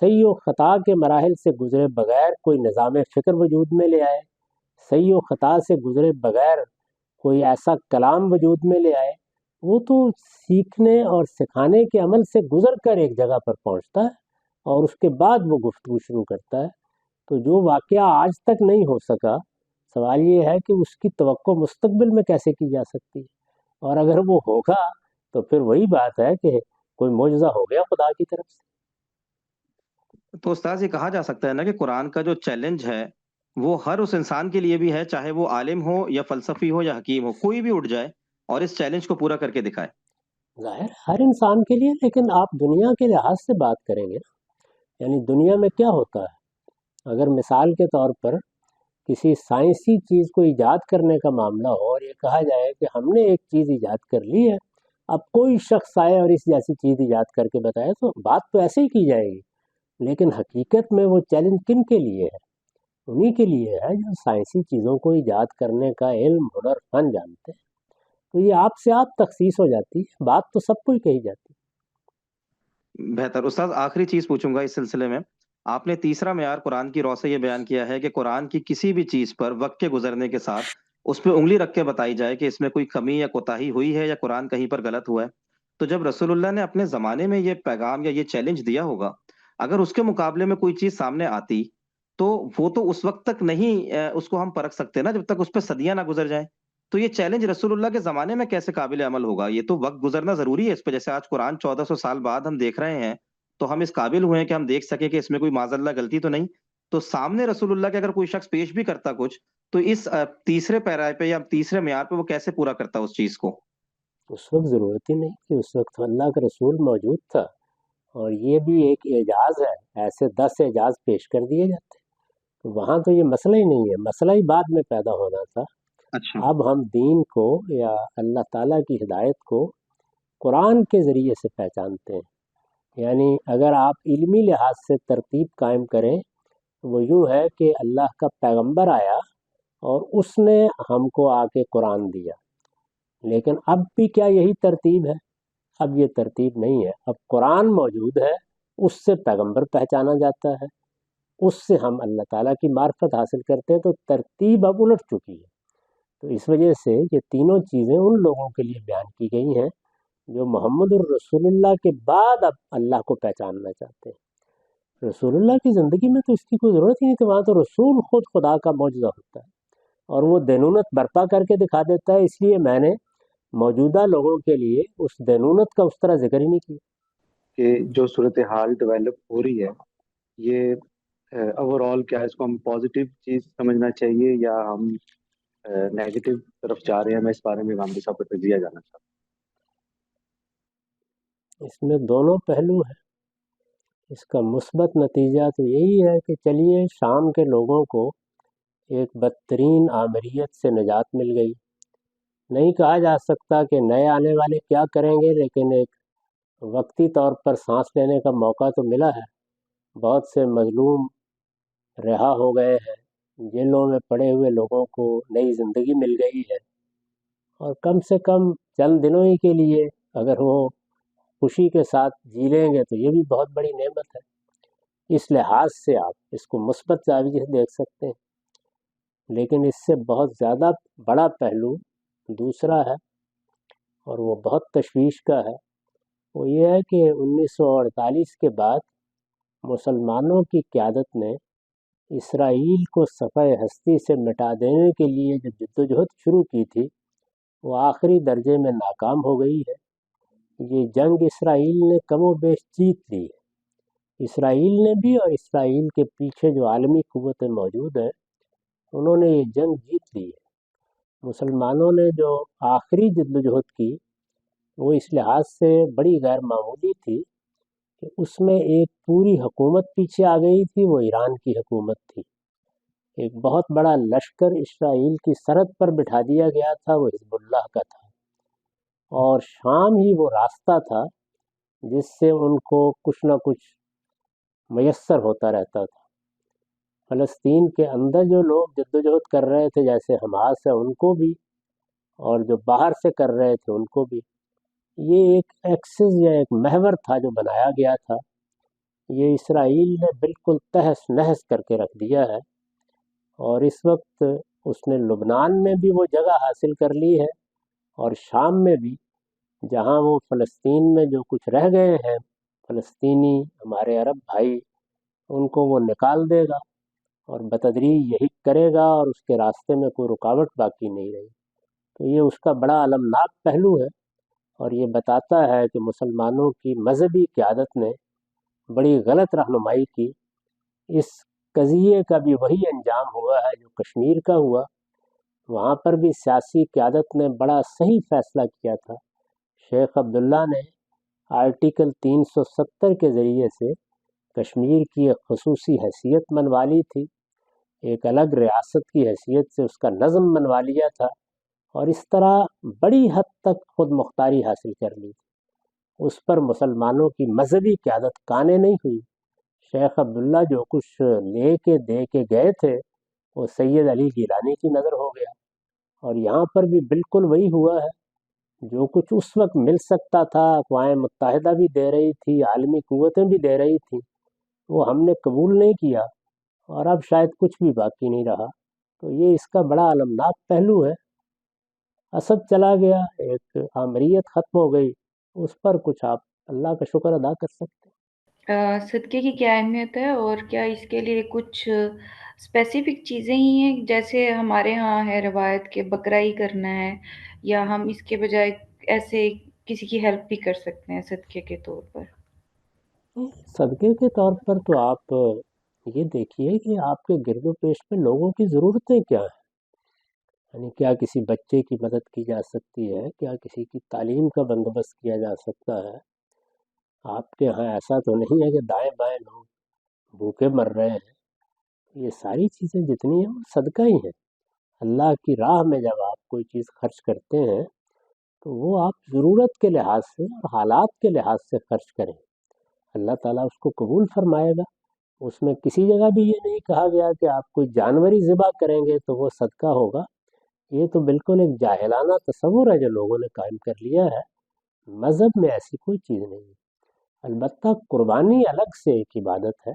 صحیح و خطا کے مراحل سے گزرے بغیر کوئی نظام فکر وجود میں لے آئے، صحیح و خطا سے گزرے بغیر کوئی ایسا کلام وجود میں لے آئے؟ وہ تو سیکھنے اور سکھانے کے عمل سے گزر کر ایک جگہ پر پہنچتا ہے اور اس کے بعد وہ گفتگو شروع کرتا ہے. تو جو واقعہ آج تک نہیں ہو سکا، سوال یہ ہے کہ اس کی توقع مستقبل میں کیسے کی جا سکتی ہے؟ اور اگر وہ ہوگا تو پھر وہی بات ہے کہ کوئی معجزہ ہو گیا خدا کی طرف سے. تو استاد، یہ کہا جا سکتا ہے نا کہ قرآن کا جو چیلنج ہے وہ ہر اس انسان کے لیے بھی ہے، چاہے وہ عالم ہو یا فلسفی ہو یا حکیم ہو، کوئی بھی اٹھ جائے اور اس چیلنج کو پورا کر کے دکھائے. ظاہر ہر انسان کے لیے، لیکن آپ دنیا کے لحاظ سے بات کریں گے نا، یعنی دنیا میں کیا ہوتا ہے، اگر مثال کے طور پر کسی سائنسی چیز کو ایجاد کرنے کا معاملہ ہو اور یہ کہا جائے کہ ہم نے ایک چیز ایجاد کر لی ہے، اب کوئی شخص آئے اور اس جیسی چیز ایجاد کر کے بتائے تو بات تو ایسے ہی کی جائے گی، لیکن حقیقت میں وہ چیلنج کن کے لیے ہے؟ انہی کے لیے ہے جو سائنسی چیزوں کو ایجاد کرنے کا علم، ہنر، فن جانتے ہیں۔ تو یہ آپ سے آپ تخصیص ہو جاتی ہے، بات تو سب کو ہی کہی جاتی ہے۔ بہتر استاد، آخری چیز پوچھوں گا اس سلسلے میں۔ آپ نے تیسرا معیار قرآن کی رو سے یہ بیان کیا ہے کہ قرآن کی کسی بھی چیز پر وقت کے گزرنے کے ساتھ اس پہ انگلی رکھ کے بتائی جائے کہ اس میں کوئی کمی یا کوتاہی ہوئی ہے یا قرآن کہیں پر غلط ہوا ہے۔ تو جب رسول اللہ نے اپنے زمانے میں یہ پیغام یا یہ چیلنج دیا ہوگا، اگر اس کے مقابلے میں کوئی چیز سامنے آتی تو وہ تو اس وقت تک نہیں اس کو ہم پرکھ سکتے نا، جب تک اس پہ صدیاں نہ گزر جائیں۔ تو یہ چیلنج رسول اللہ کے زمانے میں کیسے قابل عمل ہوگا؟ یہ تو وقت گزرنا ضروری ہے اس پہ، جیسے آج قرآن 1400 سال بعد ہم دیکھ رہے ہیں تو ہم اس قابل ہوئے ہیں کہ ہم دیکھ سکیں کہ اس میں کوئی معاذ اللہ غلطی تو نہیں۔ تو سامنے رسول اللہ کے اگر کوئی شخص پیش بھی کرتا کچھ، تو اس تیسرے پیرائے پہ یا تیسرے معیار پہ وہ کیسے پورا کرتا اس چیز کو؟ اس وقت ضرورت ہی نہیں کہ اس وقت اللہ کا رسول موجود تھا، اور یہ بھی ایک اعجاز ہے، ایسے 10 اعجاز پیش کر دیے جاتے، تو وہاں تو یہ مسئلہ ہی نہیں ہے، مسئلہ ہی بعد میں پیدا ہونا تھا۔ اچھا، اب ہم دین کو یا اللہ تعالیٰ کی ہدایت کو قرآن کے ذریعے سے پہچانتے ہیں۔ یعنی اگر آپ علمی لحاظ سے ترتیب قائم کریں، وہ یوں ہے کہ اللہ کا پیغمبر آیا اور اس نے ہم کو آ کے قرآن دیا، لیکن اب بھی کیا یہی ترتیب ہے؟ اب یہ ترتیب نہیں ہے، اب قرآن موجود ہے، اس سے پیغمبر پہچانا جاتا ہے، اس سے ہم اللہ تعالیٰ کی معرفت حاصل کرتے ہیں، تو ترتیب اب الٹ چکی ہے۔ تو اس وجہ سے یہ تینوں چیزیں ان لوگوں کے لیے بیان کی گئی ہیں جو محمد الرسول اللہ کے بعد اب اللہ کو پہچاننا چاہتے ہیں۔ رسول اللہ کی زندگی میں تو اس کی کوئی ضرورت ہی نہیں تھی، وہاں تو رسول خود خدا کا معجزہ ہوتا ہے اور وہ دینونت برپا کر کے دکھا دیتا ہے، اس لیے میں نے موجودہ لوگوں کے لیے اس دینونت کا اس طرح ذکر ہی نہیں کیا کہ جو صورتحال ڈیولپ ہو رہی ہے، یہ اوور آل کیا اس کو ہم پازیٹیو چیز سمجھنا چاہیے یا ہم نیگیٹو طرف جا رہے ہیں؟ میں اس بارے میں غامدی صاحب کو تجزیہ جانا چاہتا اس میں دونوں پہلو ہیں۔ اس کا مثبت نتیجہ تو یہی ہے کہ چلیے شام کے لوگوں کو ایک بدترین آمریت سے نجات مل گئی۔ نہیں کہا جا سکتا کہ نئے آنے والے کیا کریں گے، لیکن ایک وقتی طور پر سانس لینے کا موقع تو ملا ہے۔ بہت سے مظلوم رہا ہو گئے ہیں، جیلوں میں پڑے ہوئے لوگوں کو نئی زندگی مل گئی ہے، اور کم سے کم چند دنوں ہی کے لیے اگر وہ خوشی کے ساتھ جی لیں گے تو یہ بھی بہت بڑی نعمت ہے۔ اس لحاظ سے آپ اس کو مثبت زاویے سے دیکھ سکتے ہیں، لیکن اس سے بہت زیادہ بڑا پہلو دوسرا ہے، اور وہ بہت تشویش کا ہے۔ وہ یہ ہے کہ 1948 کے بعد مسلمانوں کی قیادت نے اسرائیل کو صفحہ ہستی سے مٹا دینے کے لیے جو جدوجہد شروع کی تھی، وہ آخری درجے میں ناکام ہو گئی ہے۔ یہ جنگ اسرائیل نے کم و بیش جیت لی ہے، اسرائیل نے بھی، اور اسرائیل کے پیچھے جو عالمی قوتیں موجود ہیں انہوں نے یہ جنگ جیت لی ہے۔ مسلمانوں نے جو آخری جدوجہد کی وہ اس لحاظ سے بڑی غیر معمولی تھی کہ اس میں ایک پوری حکومت پیچھے آ گئی تھی، وہ ایران کی حکومت تھی۔ ایک بہت بڑا لشکر اسرائیل کی سرحد پر بٹھا دیا گیا تھا، وہ حزب اللہ کا تھا، اور شام ہی وہ راستہ تھا جس سے ان کو کچھ نہ کچھ میسر ہوتا رہتا تھا۔ فلسطین کے اندر جو لوگ جدوجہد کر رہے تھے جیسے حماس ہے ان کو بھی، اور جو باہر سے کر رہے تھے ان کو بھی، یہ ایک ایکسس یا ایک محور تھا جو بنایا گیا تھا۔ یہ اسرائیل نے بالکل تہس نہس کر کے رکھ دیا ہے، اور اس وقت اس نے لبنان میں بھی وہ جگہ حاصل کر لی ہے، اور شام میں بھی، جہاں وہ فلسطین میں جو کچھ رہ گئے ہیں فلسطینی ہمارے عرب بھائی، ان کو وہ نکال دے گا اور بتدریج یہی کرے گا، اور اس کے راستے میں کوئی رکاوٹ باقی نہیں رہی۔ تو یہ اس کا بڑا المناک پہلو ہے، اور یہ بتاتا ہے کہ مسلمانوں کی مذہبی قیادت نے بڑی غلط رہنمائی کی۔ اس قضیے کا بھی وہی انجام ہوا ہے جو کشمیر کا ہوا، وہاں پر بھی سیاسی قیادت نے بڑا صحیح فیصلہ کیا تھا۔ شیخ عبداللہ نے آرٹیکل 370 کے ذریعے سے کشمیر کی ایک خصوصی حیثیت منوا لی تھی، ایک الگ ریاست کی حیثیت سے اس کا نظم منوا لیا تھا، اور اس طرح بڑی حد تک خود مختاری حاصل کر لی تھی۔ اس پر مسلمانوں کی مذہبی قیادت قانع نہیں ہوئی۔ شیخ عبداللہ جو کچھ لے کے دے کے گئے تھے وہ سید علی گیلانی کی نظر ہو گیا، اور یہاں پر بھی بالکل وہی ہوا ہے۔ جو کچھ اس وقت مل سکتا تھا، اقوام متحدہ بھی دے رہی تھی، عالمی قوتیں بھی دے رہی تھیں، وہ ہم نے قبول نہیں کیا، اور اب شاید کچھ بھی باقی نہیں رہا۔ تو یہ اس کا بڑا المناک پہلو ہے۔ اسد چلا گیا، ایک آمریت ختم ہو گئی، اس پر کچھ آپ اللہ کا شکر ادا کر سکتے ہیں۔ صدقے کی کیا اہمیت ہے، اور کیا اس کے لیے کچھ اسپیسیفک چیزیں ہی ہیں؟ جیسے ہمارے ہاں ہے روایت کہ بکرا ہی کرنا ہے، یا ہم اس کے بجائے ایسے کسی کی ہیلپ بھی کر سکتے ہیں صدقے کے طور پر؟ صدقے کے طور پر تو آپ یہ دیکھیے کہ آپ کے گرد و پیش میں لوگوں کی ضرورتیں کیا ہیں، یعنی کیا کسی بچے کی مدد کی جا سکتی ہے، کیا کسی کی تعلیم کا بندوبست کیا جا سکتا ہے۔ آپ کے ہاں ایسا تو نہیں ہے کہ دائیں بائیں لوگ بھوکے مر رہے ہیں۔ یہ ساری چیزیں جتنی ہیں وہ صدقہ ہی ہیں۔ اللہ کی راہ میں جب آپ کوئی چیز خرچ کرتے ہیں تو وہ آپ ضرورت کے لحاظ سے اور حالات کے لحاظ سے خرچ کریں، اللہ تعالیٰ اس کو قبول فرمائے گا۔ اس میں کسی جگہ بھی یہ نہیں کہا گیا کہ آپ کوئی جانوری ذبح کریں گے تو وہ صدقہ ہوگا۔ یہ تو بالکل ایک جاہلانہ تصور ہے جو لوگوں نے قائم کر لیا ہے۔ مذہب میں ایسی کوئی چیز نہیں ہے۔ البتہ قربانی الگ سے ایک عبادت ہے،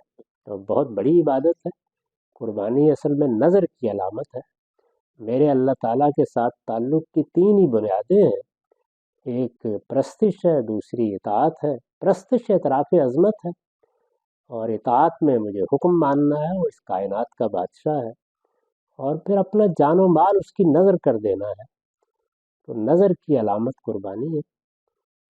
اور بہت بڑی عبادت ہے۔ قربانی اصل میں نظر کی علامت ہے۔ میرے اللہ تعالیٰ کے ساتھ تعلق کی تین ہی بنیادیں ہیں، ایک پرستش ہے، دوسری اطاعت ہے۔ پرستش اعتراف عظمت ہے، اور اطاعت میں مجھے حکم ماننا ہے، وہ اس کائنات کا بادشاہ ہے، اور پھر اپنا جان و مال اس کی نظر کر دینا ہے۔ تو نظر کی علامت قربانی ہے۔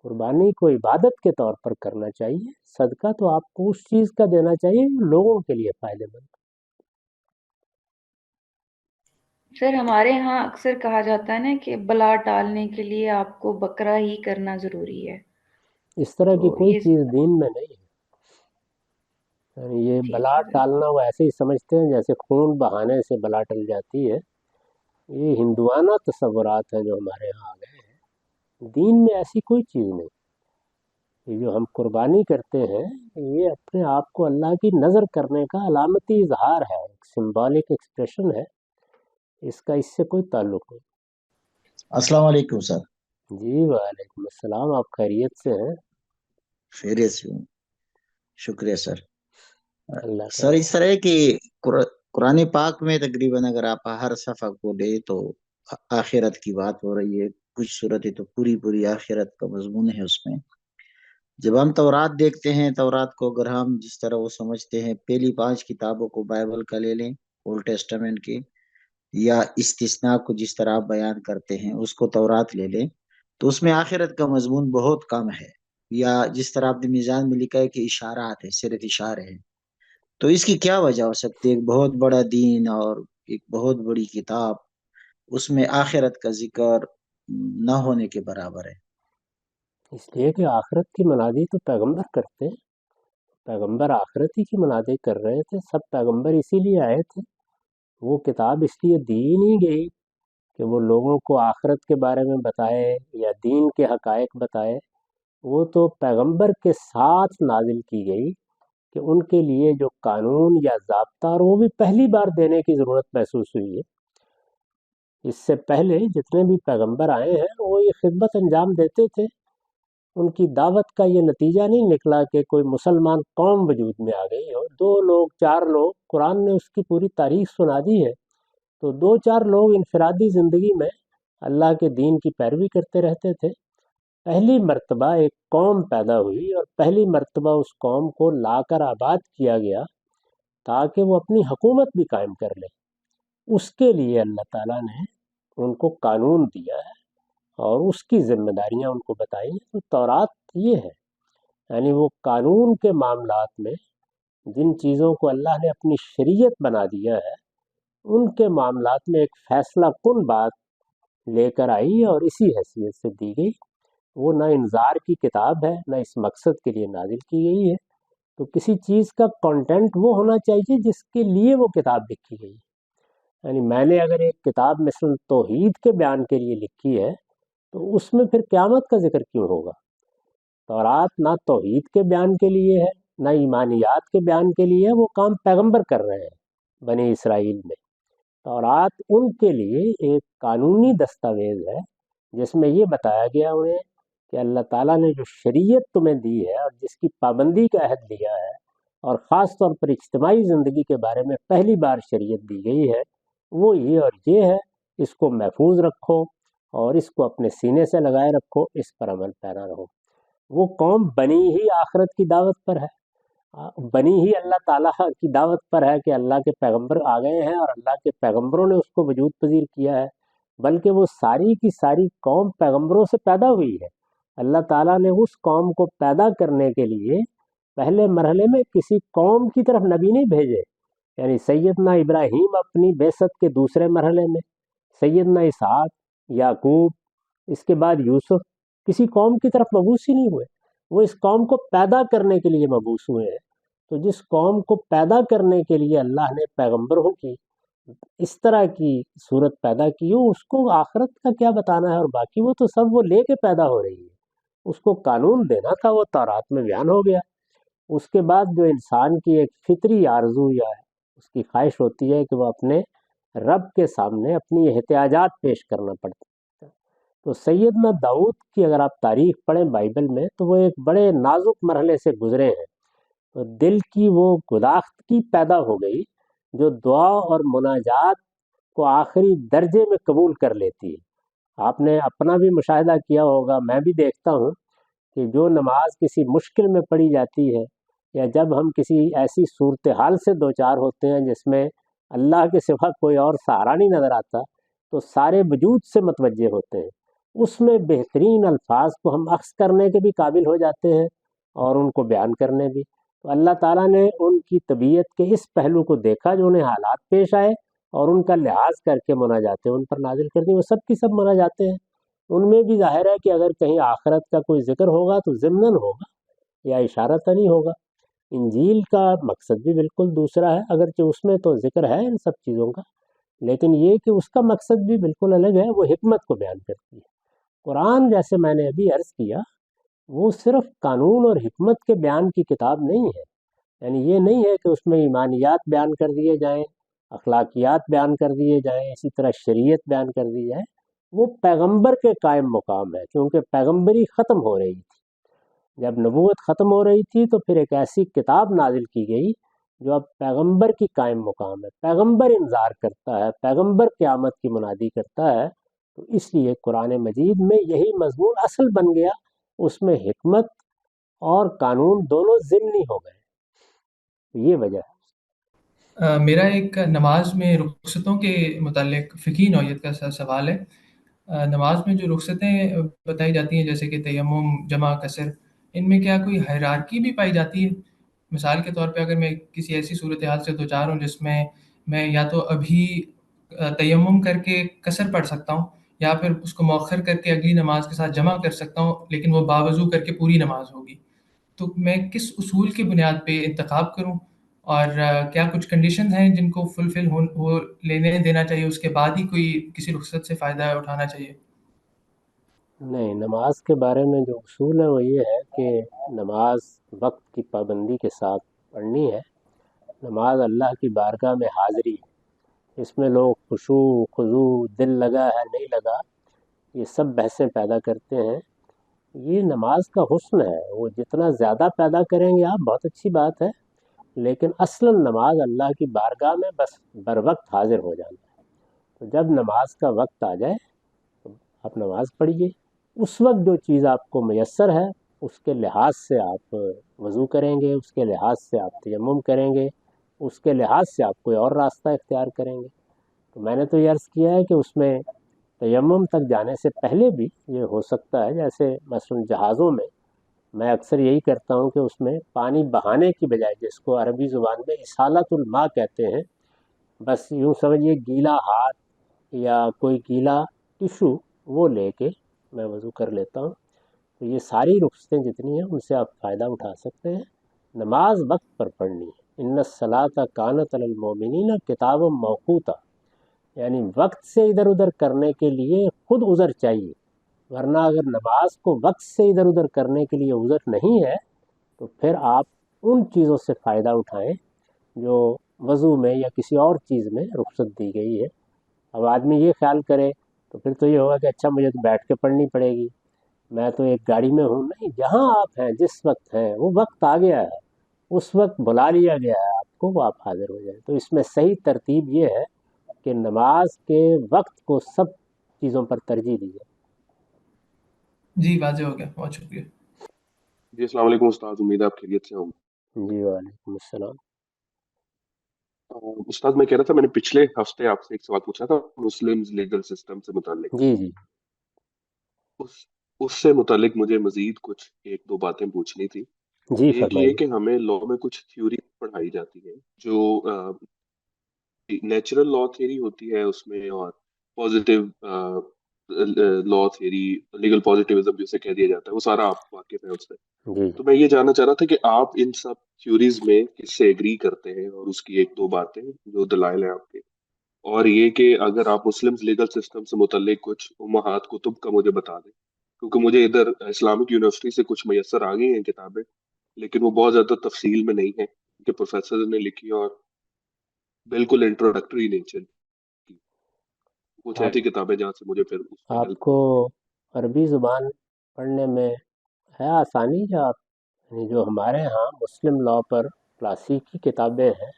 قربانی کو عبادت کے طور پر کرنا چاہیے، صدقہ تو آپ کو اس چیز کا دینا چاہیے جو لوگوں کے لیے فائدہ مند۔ سر ہمارے ہاں اکثر کہا جاتا ہے نا کہ بلا ٹالنے کے لیے آپ کو بکرا ہی کرنا ضروری ہے، اس طرح کی تو کوئی یہ چیز دین میں نہیں ہے۔ یعنی یہ ٹھیک بلا ہے سر۔ ٹالنا وہ ایسے ہی سمجھتے ہیں جیسے خون بہانے سے بلا ٹل جاتی ہے۔ یہ ہندوانہ تصورات ہیں جو ہمارے ہاں آ گئے ہیں۔ دین میں ایسی کوئی چیز نہیں۔ یہ جو ہم قربانی کرتے ہیں یہ اپنے آپ کو اللہ کی نظر کرنے کا علامتی اظہار ہے، ایک سمبولک ایکسپریشن ہے، اس کا اس سے کوئی تعلق نہیں۔ السلام علیکم سر۔ جی وعلیکم السلام، آپ خیریت سے ہیں؟ خیریت سے ہوں، شکریہ سر۔ اللہ کا سر اس طرح ہے کہ قرآن پاک میں تقریباً اگر آپ ہر صفحہ کو لے تو آخرت کی بات ہو رہی ہے، کچھ صورتیں تو پوری آخرت کا مضمون ہے اس میں۔ جب ہم تورات دیکھتے ہیں، تورات کو اگر ہم جس طرح وہ سمجھتے ہیں، پہلی 5 کتابوں کو بائبل کا لے لیں، اولڈ ٹیسٹامنٹ کی، یا استثناء کو جس طرح آپ بیان کرتے ہیں اس کو تورات لے لیں، تو اس میں آخرت کا مضمون بہت کم ہے، یا جس طرح آپ نے میزان میں لکھا ہے کہ اشارات ہے، صرف اشارے ہیں۔ تو اس کی کیا وجہ ہو سکتی ہے؟ ایک بہت بڑا دین اور ایک بہت بڑی کتاب، اس میں آخرت کا ذکر نہ ہونے کے برابر ہے۔ اس لیے کہ آخرت کی منادی تو پیغمبر کرتے ہیں، پیغمبر آخرت ہی کی منادی کر رہے تھے، سب پیغمبر اسی لیے آئے تھے۔ وہ کتاب اس لیے دی نہیں گئی کہ وہ لوگوں کو آخرت کے بارے میں بتائے یا دین کے حقائق بتائے، وہ تو پیغمبر کے ساتھ نازل کی گئی کہ ان کے لیے جو قانون یا ضابطہ، اور وہ بھی پہلی بار دینے کی ضرورت محسوس ہوئی ہے۔ اس سے پہلے جتنے بھی پیغمبر آئے ہیں وہ یہ خدمت انجام دیتے تھے، ان کی دعوت کا یہ نتیجہ نہیں نکلا کہ کوئی مسلمان قوم وجود میں آ گئی ہو۔ 2 لوگ 4 لوگ، قرآن نے اس کی پوری تاریخ سنا دی ہے، تو 2-4 لوگ انفرادی زندگی میں اللہ کے دین کی پیروی کرتے رہتے تھے۔ پہلی مرتبہ ایک قوم پیدا ہوئی، اور پہلی مرتبہ اس قوم کو لا کر آباد کیا گیا تاکہ وہ اپنی حکومت بھی قائم کر لیں۔ اس کے لیے اللہ تعالیٰ نے ان کو قانون دیا ہے اور اس کی ذمہ داریاں ان کو بتائی ہیں۔ تو تورات یہ ہے، یعنی وہ قانون کے معاملات میں جن چیزوں کو اللہ نے اپنی شریعت بنا دیا ہے ان کے معاملات میں ایک فیصلہ کن بات لے کر آئی اور اسی حیثیت سے دی گئی۔ وہ نہ انذار کی کتاب ہے، نہ اس مقصد کے لیے نازل کی گئی ہے۔ تو کسی چیز کا کنٹینٹ وہ ہونا چاہیے جس کے لیے وہ کتاب لکھی گئی. یعنی میں نے اگر ایک کتاب مثلا توحید کے بیان کے لیے لکھی ہے تو اس میں پھر قیامت کا ذکر کیوں ہوگا؟ تورات نہ توحید کے بیان کے لیے ہے نہ ایمانیات کے بیان کے لیے ہے، وہ کام پیغمبر کر رہے ہیں بنی اسرائیل میں. تورات ان کے لیے ایک قانونی دستاویز ہے جس میں یہ بتایا گیا انہیں کہ اللہ تعالیٰ نے جو شریعت تمہیں دی ہے اور جس کی پابندی کا عہد لیا ہے، اور خاص طور پر اجتماعی زندگی کے بارے میں پہلی بار شریعت دی گئی ہے، وہ یہ اور یہ ہے، اس کو محفوظ رکھو اور اس کو اپنے سینے سے لگائے رکھو، اس پر عمل پیرا رہو. وہ قوم بنی ہی آخرت کی دعوت پر ہے، بنی ہی اللہ تعالیٰ کی دعوت پر ہے کہ اللہ کے پیغمبر آ گئے ہیں اور اللہ کے پیغمبروں نے اس کو وجود پذیر کیا ہے، بلکہ وہ ساری کی ساری قوم پیغمبروں سے پیدا ہوئی ہے. اللہ تعالیٰ نے اس قوم کو پیدا کرنے کے لیے پہلے مرحلے میں کسی قوم کی طرف نبی نہیں بھیجے. یعنی سیدنا ابراہیم اپنی بعثت کے دوسرے مرحلے میں، سیدنا اسحاق، یعقوب، اس کے بعد یوسف، کسی قوم کی طرف مبعوث ہی نہیں ہوئے، وہ اس قوم کو پیدا کرنے کے لیے مبعوث ہوئے ہیں. تو جس قوم کو پیدا کرنے کے لیے اللہ نے پیغمبروں کی اس طرح کی صورت پیدا کی ہو، اس کو آخرت کا کیا بتانا ہے؟ اور باقی وہ تو سب وہ لے کے پیدا ہو رہی ہے. اس کو قانون دینا تھا، وہ تورات میں بیان ہو گیا. اس کے بعد جو انسان کی ایک فطری آرزو یا اس کی خواہش ہوتی ہے کہ وہ اپنے رب کے سامنے اپنی احتیاجات پیش کرنا پڑتا ہے. تو سیدنا داؤد کی اگر آپ تاریخ پڑھیں بائبل میں تو وہ ایک بڑے نازک مرحلے سے گزرے ہیں. تو دل کی وہ گداختگی پیدا ہو گئی جو دعا اور مناجات کو آخری درجے میں قبول کر لیتی ہے. آپ نے اپنا بھی مشاہدہ کیا ہوگا، میں بھی دیکھتا ہوں کہ جو نماز کسی مشکل میں پڑھی جاتی ہے یا جب ہم کسی ایسی صورتحال سے دوچار ہوتے ہیں جس میں اللہ کے سوا کوئی اور سہارا نہیں نظر آتا، تو سارے وجود سے متوجہ ہوتے ہیں. اس میں بہترین الفاظ کو ہم اخذ کرنے کے بھی قابل ہو جاتے ہیں اور ان کو بیان کرنے بھی. تو اللہ تعالیٰ نے ان کی طبیعت کے اس پہلو کو دیکھا جو انہیں حالات پیش آئے اور ان کا لحاظ کر کے مناجاتیں ان پر نازل کر دیں. وہ سب کی سب مناجاتیں ہیں. ان میں بھی ظاہر ہے کہ اگر کہیں آخرت کا کوئی ذکر ہوگا تو ضمناً ہوگا یا اشارتاً ہی ہوگا. انجیل کا مقصد بھی بالکل دوسرا ہے، اگرچہ اس میں تو ذکر ہے ان سب چیزوں کا، لیکن یہ کہ اس کا مقصد بھی بالکل الگ ہے، وہ حکمت کو بیان کرتی ہے. قرآن جیسے میں نے ابھی عرض کیا وہ صرف قانون اور حکمت کے بیان کی کتاب نہیں ہے. یعنی یہ نہیں ہے کہ اس میں ایمانیات بیان کر دیے جائیں، اخلاقیات بیان کر دیے جائیں، اسی طرح شریعت بیان کر دی جائے. وہ پیغمبر کے قائم مقام ہے، کیونکہ پیغمبری ختم ہو رہی تھی. جب نبوت ختم ہو رہی تھی تو پھر ایک ایسی کتاب نازل کی گئی جو اب پیغمبر کی قائم مقام ہے. پیغمبر انذار کرتا ہے، پیغمبر قیامت کی منادی کرتا ہے. تو اس لیے قرآن مجید میں یہی مضمون اصل بن گیا، اس میں حکمت اور قانون دونوں ضمنی ہو گئے. یہ وجہ ہے. میرا ایک نماز میں رخصتوں کے متعلق فقہی نوعیت کا سوال ہے. نماز میں جو رخصتیں بتائی جاتی ہیں جیسے کہ تیمم، جمع، قصر، ان میں کیا کوئی ہائرارکی بھی پائی جاتی ہے؟ مثال کے طور پہ اگر میں کسی ایسی صورتحال سے دوچار ہوں جس میں میں یا تو ابھی تیمم کر کے قصر پڑھ سکتا ہوں یا پھر اس کو مؤخر کر کے اگلی نماز کے ساتھ جمع کر سکتا ہوں، لیکن وہ باوضو کر کے پوری نماز ہوگی، تو میں کس اصول کی بنیاد پہ انتخاب کروں؟ اور کیا کچھ کنڈیشنز ہیں جن کو فلفل ہو لینے دینا چاہیے، اس کے بعد ہی کوئی کسی رخصت سے فائدہ اٹھانا چاہیے؟ نہیں، نماز کے بارے میں جو اصول ہے وہ یہ ہے کہ نماز وقت کی پابندی کے ساتھ پڑھنی ہے. نماز اللہ کی بارگاہ میں حاضری، اس میں لوگ خشوع خضوع، دل لگا ہے نہیں لگا، یہ سب بحثیں پیدا کرتے ہیں. یہ نماز کا حسن ہے، وہ جتنا زیادہ پیدا کریں گے آپ بہت اچھی بات ہے، لیکن اصلاً نماز اللہ کی بارگاہ میں بس بر وقت حاضر ہو جانا ہے. تو جب نماز کا وقت آ جائے تو آپ نماز پڑھیے. اس وقت جو چیز آپ کو میسر ہے اس کے لحاظ سے آپ وضو کریں گے، اس کے لحاظ سے آپ تیمم کریں گے، اس کے لحاظ سے آپ کوئی اور راستہ اختیار کریں گے. تو میں نے تو یہ عرض کیا ہے کہ اس میں تیمم تک جانے سے پہلے بھی یہ ہو سکتا ہے. جیسے مثلاً جہازوں میں اکثر یہی کرتا ہوں کہ اس میں پانی بہانے کی بجائے، جس کو عربی زبان میں اصالۃ الماء کہتے ہیں، بس یوں سمجھیے گیلا ہاتھ یا کوئی گیلا ٹیشو وہ لے کے میں وضو کر لیتا ہوں. تو یہ ساری رخصتیں جتنی ہیں ان سے آپ فائدہ اٹھا سکتے ہیں. نماز وقت پر پڑھنی ہے، ان الصلاۃ کانت علی المؤمنین کتابا موقوتا، یعنی وقت سے ادھر ادھر کرنے کے لیے خود عذر چاہیے، ورنہ اگر نماز کو وقت سے ادھر ادھر کرنے کے لیے عذر نہیں ہے تو پھر آپ ان چیزوں سے فائدہ اٹھائیں جو وضو میں یا کسی اور چیز میں رخصت دی گئی ہے۔ اب آدمی یہ خیال کرے تو پھر تو یہ ہوگا کہ اچھا مجھے تو بیٹھ کے پڑھنی پڑے گی، میں تو ایک گاڑی میں ہوں۔ نہیں، جہاں آپ ہیں، جس وقت ہیں، وہ وقت آ گیا ہے، اس وقت بلا لیا گیا ہے آپ کو، وہ آپ حاضر ہو جائیں۔ تو اس میں صحیح ترتیب یہ ہے کہ نماز کے وقت کو سب چیزوں پر ترجیح دی جائے۔ جی واضح ہو گیا، بہت شکریہ۔ جی السلام علیکم استاد، امید ہے آپ خیریت سے ہوں۔ جی وعلیکم السلام۔ استاد میں کہہ رہا تھا، میں نے پچھلے ہفتے آپ سے ایک سوال پوچھا تھا مسلم لیگل سسٹم سے متعلق، جی جی اس اس سے متعلق مجھے مزید کچھ ایک دو باتیں پوچھنی تھی۔ جی ایک یہ فرمائیے۔ کہ ہمیں لا میں کچھ تھیوری پڑھائی جاتی ہے جو نیچرل لا تھیوری ہوتی ہے اس میں، اور پازیٹیو لا تھیوری، لیگل پازیٹیوزم جسے کہہ دیا جاتا ہے، وہ سارا آپ واقف ہیں اس سے۔ جی تو میں یہ جاننا چاہ رہا تھا کہ آپ ان سب تھیوریز میں کس سے ایگری کرتے ہیں، اور اس کی ایک دو باتیں جو دلائل ہیں آپ کے، اور یہ کہ اگر آپ مسلم لیگل سسٹم سے متعلق کچھ امہات کتب کا مجھے بتا دیں، کیونکہ مجھے ادھر اسلامک یونیورسٹی سے کچھ میسر آ گئی ہیں کتابیں، لیکن وہ بہت زیادہ تفصیل میں نہیں ہیں کہ پروفیسر نے لکھی، اور بالکل انٹروڈکٹری نیچر کی، کچھ آپ ایسی کتابیں جہاں سے مجھے پھر اس میں آپ ہیلپ کو ہو۔ عربی زبان پڑھنے میں ہے آسانی، یا آپ یعنی جو ہمارے ہاں مسلم لا پر کلاسیکی کتابیں ہیں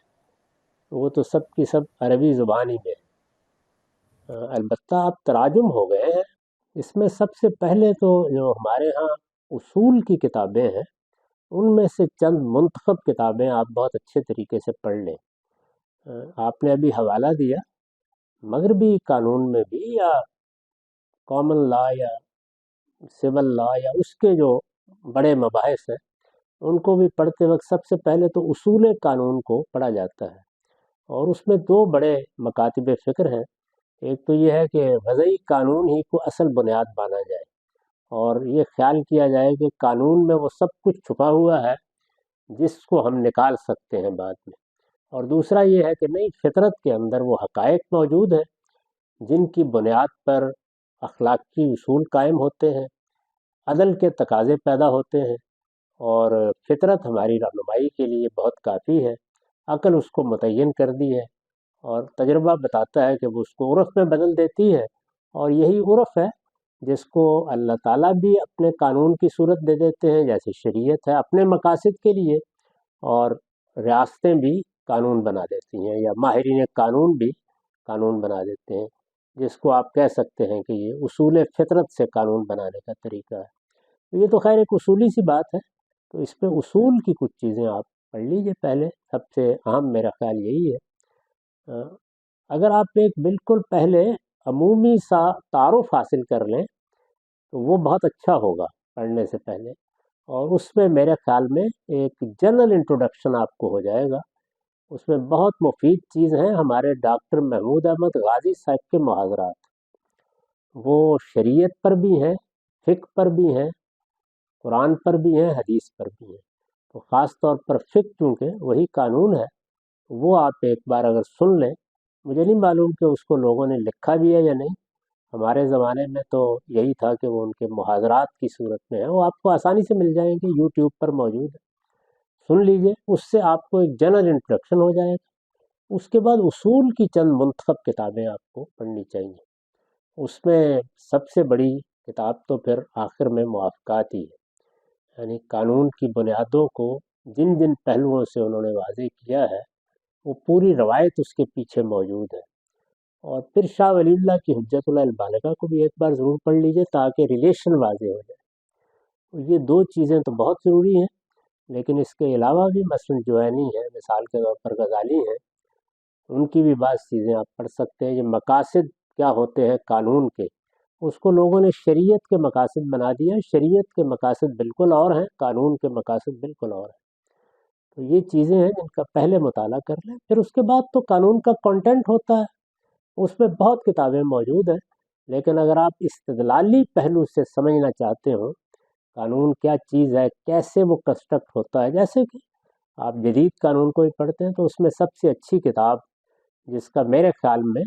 وہ تو سب کی سب عربی زبان ہی میں ہیں۔ البتہ اب تراجم ہو گئے ہیں۔ اس میں سب سے پہلے تو جو ہمارے ہاں اصول کی کتابیں ہیں ان میں سے چند منتخب کتابیں آپ بہت اچھے طریقے سے پڑھ لیں۔ آپ نے ابھی حوالہ دیا، مغربی قانون میں بھی یا کامن لا یا سول لا یا اس کے جو بڑے مباحث ہیں ان کو بھی پڑھتے وقت سب سے پہلے تو اصول قانون کو پڑھا جاتا ہے، اور اس میں دو بڑے مکاتب فکر ہیں۔ ایک تو یہ ہے کہ وضعی قانون ہی کو اصل بنیاد مانا جائے، اور یہ خیال کیا جائے کہ قانون میں وہ سب کچھ چھپا ہوا ہے جس کو ہم نکال سکتے ہیں بعد میں۔ اور دوسرا یہ ہے کہ نہیں، فطرت کے اندر وہ حقائق موجود ہیں جن کی بنیاد پر اخلاقی اصول قائم ہوتے ہیں، عدل کے تقاضے پیدا ہوتے ہیں، اور فطرت ہماری رہنمائی کے لیے بہت کافی ہے۔ عقل اس کو متعین کر دی ہے، اور تجربہ بتاتا ہے کہ وہ اس کو عرف میں بدل دیتی ہے، اور یہی عرف ہے جس کو اللہ تعالیٰ بھی اپنے قانون کی صورت دے دیتے ہیں، جیسے شریعت ہے اپنے مقاصد کے لیے، اور ریاستیں بھی قانون بنا دیتی ہیں، یا ماہرین قانون بھی قانون بنا دیتے ہیں، جس کو آپ کہہ سکتے ہیں کہ یہ اصول فطرت سے قانون بنانے کا طریقہ ہے۔ یہ تو خیر ایک اصولی سی بات ہے، تو اس پہ اصول کی کچھ چیزیں آپ پڑھ لیجئے پہلے، سب سے اہم میرا خیال یہی ہے۔ اگر آپ ایک بالکل پہلے عمومی سا تعارف حاصل کر لیں تو وہ بہت اچھا ہوگا پڑھنے سے پہلے، اور اس میں میرے خیال میں ایک جنرل انٹروڈکشن آپ کو ہو جائے گا۔ اس میں بہت مفید چیز ہیں ہمارے ڈاکٹر محمود احمد غازی صاحب کے محاضرات، وہ شریعت پر بھی ہیں، فقہ پر بھی ہیں، قرآن پر بھی ہیں، حدیث پر بھی ہیں۔ تو خاص طور پر فقہ چونکہ وہی قانون ہے، وہ آپ ایک بار اگر سن لیں، مجھے نہیں معلوم کہ اس کو لوگوں نے لکھا بھی ہے یا نہیں، ہمارے زمانے میں تو یہی تھا کہ وہ ان کے محاضرات کی صورت میں ہے، وہ آپ کو آسانی سے مل جائیں گے، یوٹیوب پر موجود ہے، سن لیجئے، اس سے آپ کو ایک جنرل انٹروڈکشن ہو جائے گا۔ اس کے بعد اصول کی چند منتخب کتابیں آپ کو پڑھنی چاہیے۔ اس میں سب سے بڑی کتاب تو پھر آخر میں موافقات ہی ہے، یعنی قانون کی بنیادوں کو جن جن پہلوؤں سے انہوں نے واضح کیا ہے وہ پوری روایت اس کے پیچھے موجود ہے۔ اور پھر شاہ ولی اللہ کی حجت اللہ البالغہ کو بھی ایک بار ضرور پڑھ لیجئے تاکہ ریلیشن واضح ہو جائے۔ تو یہ دو چیزیں تو بہت ضروری ہیں، لیکن اس کے علاوہ بھی مثلا جوینی ہے، مثال کے طور پر غزالی ہیں، ان کی بھی بعض چیزیں آپ پڑھ سکتے ہیں۔ یہ مقاصد کیا ہوتے ہیں قانون کے، اس کو لوگوں نے شریعت کے مقاصد بنا دیا، شریعت کے مقاصد بالکل اور ہیں، قانون کے مقاصد بالکل اور ہیں۔ تو یہ چیزیں ہیں جن کا پہلے مطالعہ کر لیں، پھر اس کے بعد تو قانون کا کنٹینٹ ہوتا ہے، اس میں بہت کتابیں موجود ہیں، لیکن اگر آپ استدلالی پہلو سے سمجھنا چاہتے ہو قانون کیا چیز ہے، کیسے وہ کنسٹرکٹ ہوتا ہے، جیسے کہ آپ جدید قانون کو بھی پڑھتے ہیں تو اس میں سب سے اچھی کتاب جس کا میرے خیال میں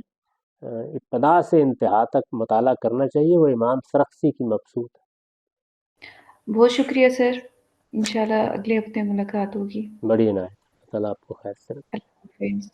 ابتدا سے انتہا تک مطالعہ کرنا چاہیے وہ امام سرخسی کی مبسوط ہے۔ بہت شکریہ سر، انشاءاللہ اگلے ہفتے ملاقات ہوگی۔ بڑی عنایت، اللہ آپ کو خیر سے رکھے۔ اللہ حافظ۔